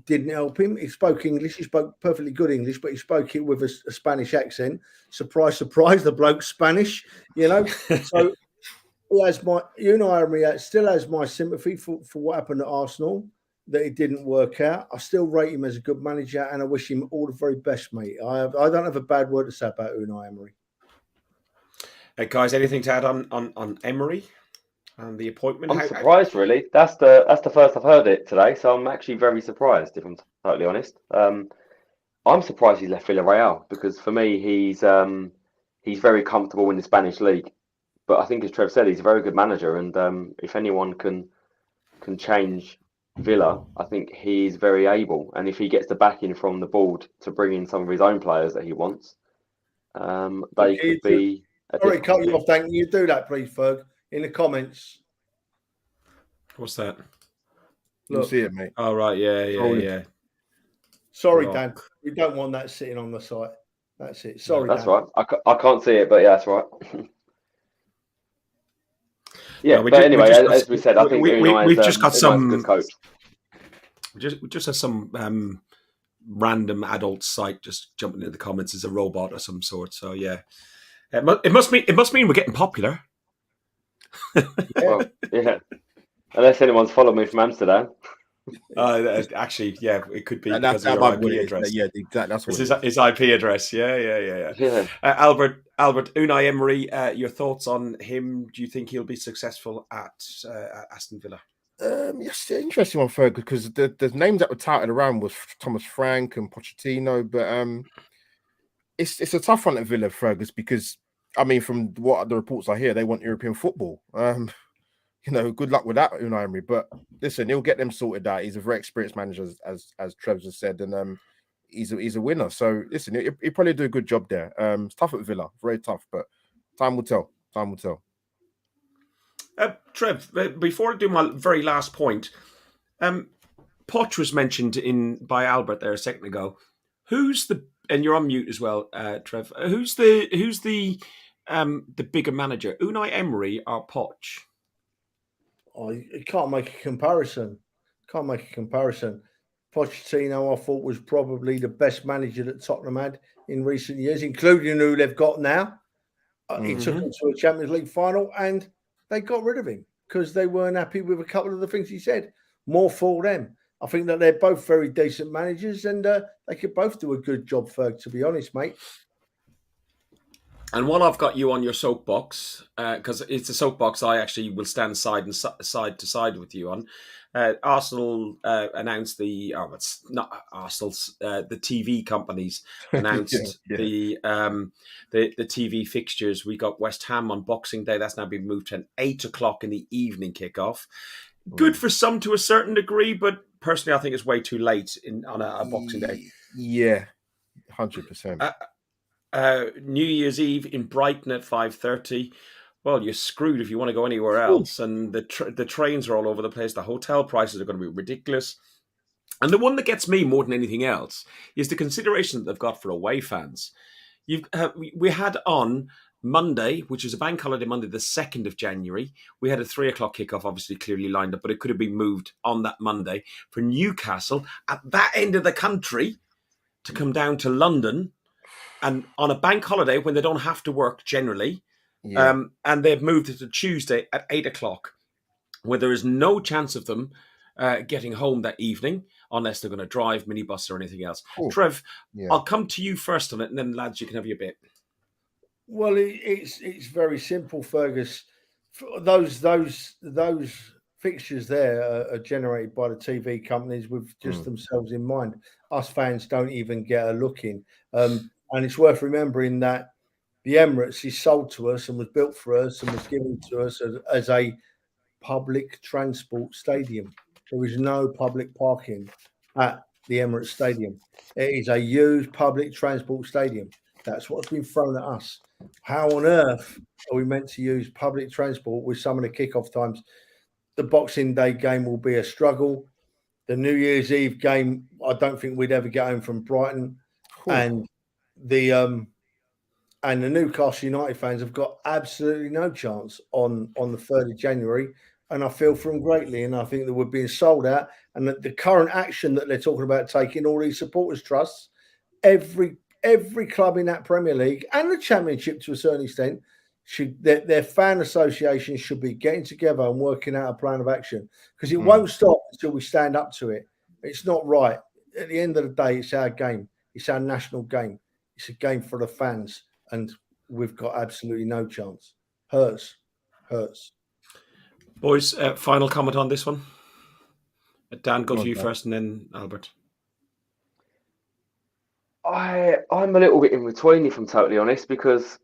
didn't help him. He spoke English. He spoke perfectly good English, but he spoke it with a Spanish accent. Surprise, surprise, the bloke's Spanish, you know. So Unai Emery still has my sympathy for what happened at Arsenal, that it didn't work out. I still rate him as a good manager, and I wish him all the very best, mate. I don't have a bad word to say about Unai Emery. Hey guys, anything to add on Emery and the appointment? I'm surprised, really. That's the first I've heard it today, so I'm actually very surprised, if I'm totally honest. I'm surprised he left Villarreal, because for me he's very comfortable in the Spanish league. But I think, as Trev said, he's a very good manager, and if anyone can change Villa, I think he's very able. And if he gets the backing from the board to bring in some of his own players that he wants, they could be. Sorry, cut you off, Dan. Can you do that, please, Ferg, in the comments? What's that? You'll see it, mate. Oh, right. Yeah. Sorry, Dan. We don't want that sitting on the site. That's it. Sorry, that's Dan. right. I can't see it, but yeah, that's right. Yeah, but anyway, as we said, I think we've just got some good coach. We just had some random adult site just jumping into the comments as a robot of some sort. So yeah, it must mean we're getting popular. Well, yeah, unless anyone's followed me from Amsterdam. Actually, yeah, it could be And because that's of your IP IP address. Yeah, exactly. That's what his IP address. Yeah. Albert, Unai Emery, your thoughts on him? Do you think he'll be successful at Aston Villa? Yes, interesting one, Ferg, because the names that were touted around was Thomas Frank and Pochettino, but it's a tough one at Villa, Fergus, because I mean, from what the reports I hear, they want European football. You know, good luck with that, Unai Emery. But listen, he'll get them sorted out. He's a very experienced manager, as Trev has said, and he's a winner. So listen, he'll probably do a good job there. It's tough at Villa, very tough, but time will tell. Time will tell. Trev, before I do my very last point, Poch was mentioned by Albert there a second ago. And you're on mute as well, Trev. Who's the bigger manager, Unai Emery or Poch? You can't make a comparison. Pochettino, I thought, was probably the best manager that Tottenham had in recent years, including who they've got now. He took them to a Champions League final, and they got rid of him because they weren't happy with a couple of the things he said. More for them. I think that they're both very decent managers, and they could both do a good job, Ferg, to be honest, mate. And while I've got you on your soapbox, because it's a soapbox I actually will stand side to side with you on. Arsenal announced it's not Arsenal's, the TV companies announced the TV fixtures. We got West Ham on Boxing Day. That's now been moved to an 8:00 in the evening kickoff. Good for some to a certain degree, but personally I think it's way too late on a Boxing Day. Yeah, 100%. New Year's Eve in Brighton at 5:30. Well, you're screwed if you want to go anywhere else. And the trains are all over the place. The hotel prices are going to be ridiculous. And the one that gets me more than anything else is the consideration that they've got for away fans. We had on Monday, which is a bank holiday Monday, the 2nd of January. We had a 3:00 kickoff, obviously clearly lined up, but it could have been moved on that Monday for Newcastle at that end of the country to come down to London and on a bank holiday when they don't have to work generally, Yeah. and they've moved it to Tuesday at 8:00, where there is no chance of them getting home that evening unless they're going to drive, minibus, or anything else. Cool. Trev, Yeah. I'll come to you first on it, and then lads, you can have your bit. Well, it's very simple, Fergus. Those fixtures there are generated by the TV companies with just themselves in mind. Us fans don't even get a look in. And it's worth remembering that the Emirates is sold to us and was built for us and was given to us as a public transport stadium. There is no public parking at the Emirates Stadium. It is a used public transport stadium. That's what's been thrown at us. How on earth are we meant to use public transport with some of the kickoff times? The Boxing Day game will be a struggle. The New Year's Eve game, I don't think we'd ever get home from Brighton. Cool. And the Newcastle United fans have got absolutely no chance on the 3rd of January. And I feel for them greatly. And I think that we're being sold out. And that the current action that they're talking about taking, all these supporters trusts, every club in that Premier League and the Championship to a certain extent, their fan associations should be getting together and working out a plan of action, because it won't stop until we stand up to it. It's not right. At the end of the day, it's our game. It's our national game. It's a game for the fans, and we've got absolutely no chance. Hurts. Boys, final comment on this one. Dan, go to you Dan. first, and then Albert. I'm a little bit in between, if I'm totally honest, because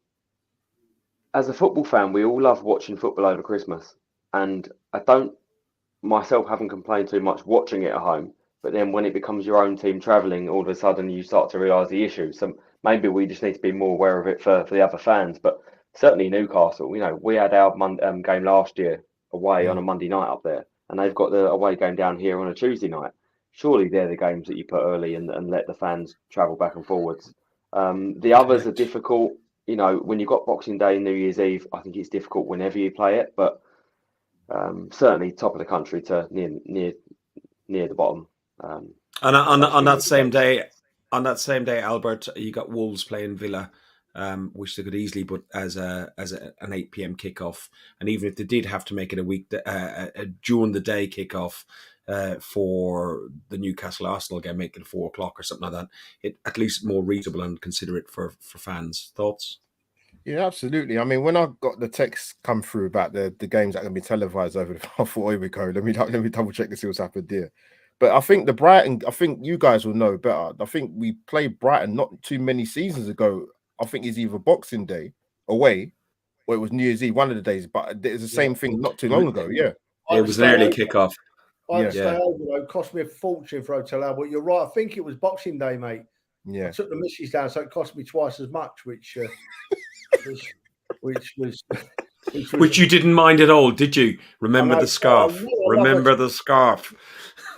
as a football fan, we all love watching football over Christmas. And I don't myself haven't complained too much watching it at home. But then when it becomes your own team travelling, all of a sudden you start to realise the issue. So maybe we just need to be more aware of it for the other fans. But certainly Newcastle, we had our game last year away on a Monday night up there. And they've got the away game down here on a Tuesday night. Surely they're the games that you put early and let the fans travel back and forwards. The others are difficult. When you've got Boxing Day and New Year's Eve, I think it's difficult whenever you play it. But certainly top of the country to near the bottom. And on that same day, Albert, you got Wolves playing Villa, which they could easily put as an 8 p.m. kickoff. And even if they did have to make it during the day kickoff for the Newcastle Arsenal game, make it 4 o'clock or something like that, it at least more reasonable and considerate for fans. Thoughts? Yeah, absolutely. I mean, when I got the text come through about the games that are going to be televised over the, I thought, here we go. Let me double check to see what's happened there. But I think I think you guys will know better. I think we played Brighton not too many seasons ago. I think it's either Boxing Day away or it was New Year's Eve, one of the days. But it's the same thing not too long ago. Yeah. It was an early kickoff. I had to stay over, though. It cost me a fortune for Hotel Albert. You're right. I think it was Boxing Day, mate. Yeah. I took the missus down, so it cost me twice as much, which you didn't mind at all, did you? Remember the scarf. Remember the scarf.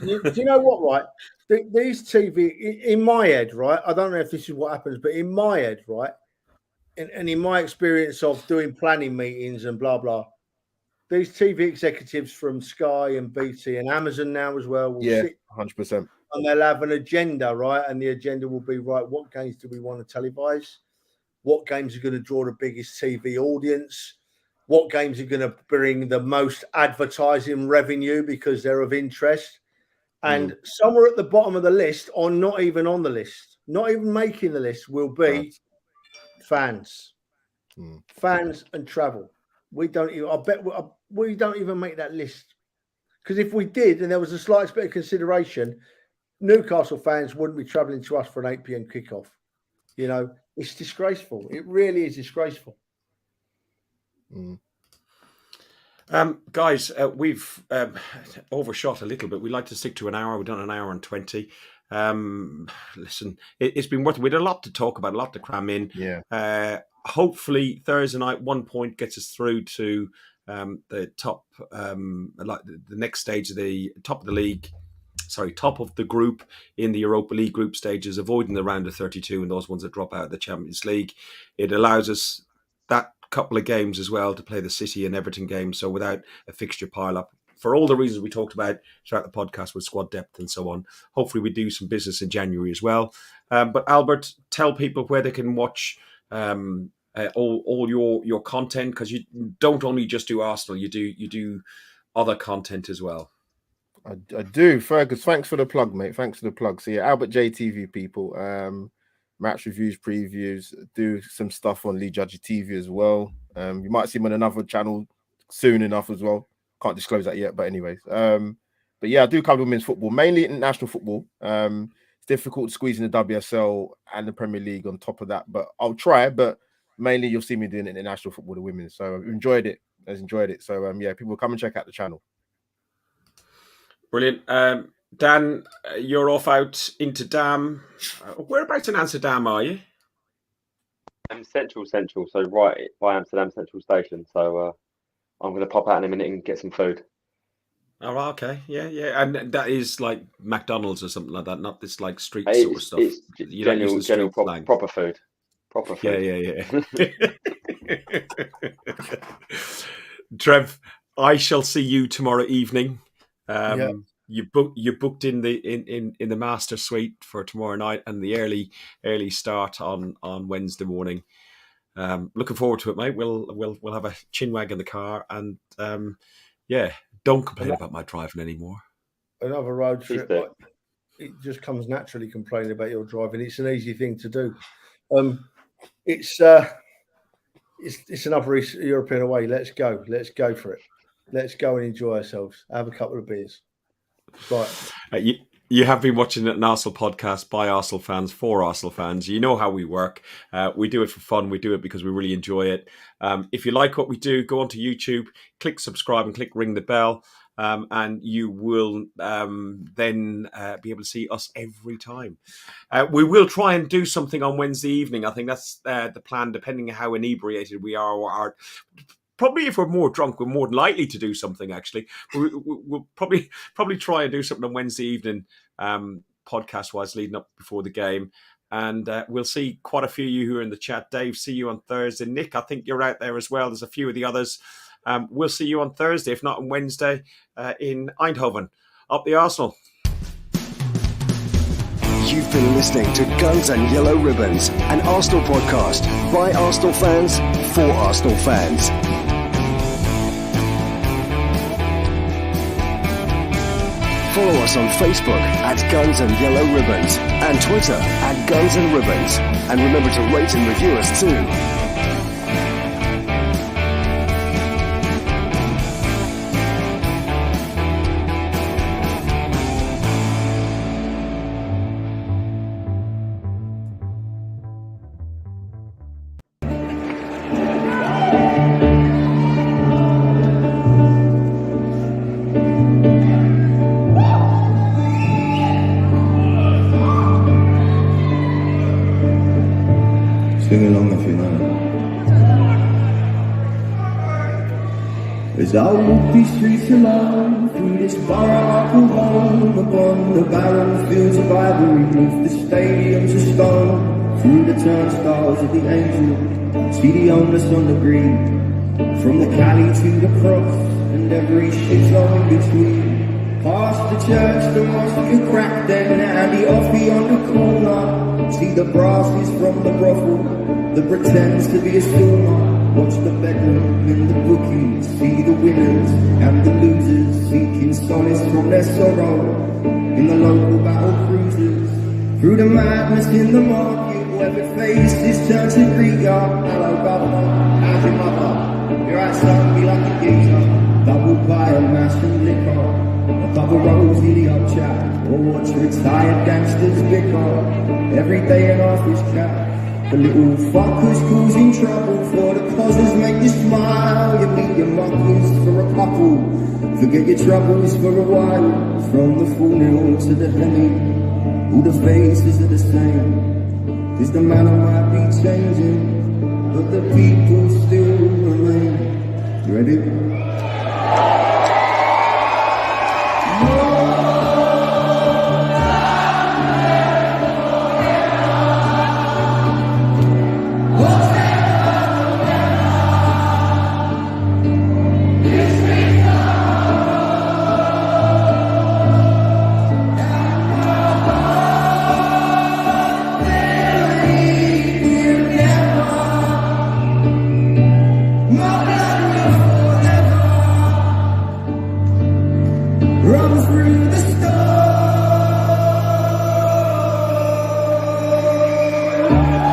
Do you know what, right? These TV, in my head, right? I don't know if this is what happens, but in my head, right? And in my experience of doing planning meetings and blah, blah, these TV executives from Sky and BT and Amazon now as well will sit 100%. and they'll have an agenda, right? And the agenda will be, right, what games do we want to televise? What games are going to draw the biggest TV audience? What games are going to bring the most advertising revenue because they're of interest? And somewhere at the bottom of the list, or not even on the list, not even making the list, will be fans. Fans and travel. We don't even, I bet we don't even make that list. Because if we did, and there was the slightest bit of consideration, Newcastle fans wouldn't be travelling to us for an 8 p.m. kickoff. It's disgraceful. It really is disgraceful. Guys, we've overshot a little bit. We like to stick to an hour. We've done an hour and 20. Listen, it's been worth it. We had a lot to talk about, a lot to cram in. Yeah. Hopefully Thursday night, 1 point gets us through to the top, the next stage of the top of the league. Top of the group in the Europa League group stages, avoiding the round of 32 and those ones that drop out of the Champions League. It allows us that couple of games as well to play the City and Everton games. So without a fixture pile up for all the reasons we talked about throughout the podcast with squad depth and so on. Hopefully we do some business in January as well. But Albert, tell people where they can watch all your content, because you don't only just do Arsenal, you do other content as well. I do. Fergus, thanks for the plug, mate. Thanks for the plug. So yeah, AlbertJTV people, match reviews, previews, do some stuff on AlbertJTV as well. You might see him on another channel soon enough as well. Can't disclose that yet, but anyways. But yeah, I do cover women's football, mainly international football. It's difficult squeezing the WSL and the Premier League on top of that, but I'll try. But mainly you'll see me doing international football, the women. So I've enjoyed it. So yeah, people come and check out the channel. Brilliant. Dan, you're off out into Dam. Whereabouts in Amsterdam are you? I'm central, so right by Amsterdam Central Station. So I'm going to pop out in a minute and get some food. Oh, okay. Yeah. And that is like McDonald's or something like that, not this like street sort of stuff. It's general proper food. Proper food. Yeah. Trev, I shall see you tomorrow evening. You booked in the master suite for tomorrow night and the early start on Wednesday morning. Looking forward to it, mate. We'll have a chinwag in the car, and don't complain about my driving anymore. Another road trip, it just comes naturally complaining about your driving. It's an easy thing to do. It's another European away. Let's go for it. Let's go and enjoy ourselves. Have a couple of beers. Right. You have been watching an Arsenal podcast by Arsenal fans for Arsenal fans. You know how we work. We do it for fun. We do it because we really enjoy it. If you like what we do, go onto YouTube, click subscribe and click ring the bell. And you will then be able to see us every time. We will try and do something on Wednesday evening. I think that's the plan, depending on how inebriated we are or are. Probably if we're more drunk, we're more likely to do something, actually. We'll probably try and do something on Wednesday evening, podcast-wise, leading up before the game. And we'll see quite a few of you who are in the chat. Dave, see you on Thursday. Nick, I think you're out there as well. There's a few of the others. We'll see you on Thursday, if not on Wednesday, in Eindhoven. Up the Arsenal. You've been listening to Guns and Yellow Ribbons, an Arsenal podcast by Arsenal fans for Arsenal fans. Follow us on Facebook at Guns and Yellow Ribbons and Twitter at Guns and Ribbons. And remember to rate and review us too. Sing along if you know. As I walk these streets alone, through this borough I call home, upon the barren fields of ivory, beneath the stadiums of stone, through the turnstiles of the angel, see the homeless on the green, from the Cali to the cross, and every shithole in between. Past the church, the mosque cracked then, and the offie on the corner. See the brasses from the brothel that pretends to be a stormer. Watch the bedroom in the bookies, see the winners and the losers seeking solace from their sorrow in the local battle cruisers. Through the madness in the market, whoever faces turns to Greek. Hello governor, how's your mother? You're right son, be like a geezer. Double buy a mass and liquor. A couple rolls idiot chat, or watch retired gangsters bicker. Every day an office chat. The little fuckers causing trouble for the causes make you smile. You meet your muckers for a couple, forget your troubles for a while. From the full nil to the hemi, all the faces are the same. 'Cause the manner might be changing, but the people still remain. You ready? come through the storm.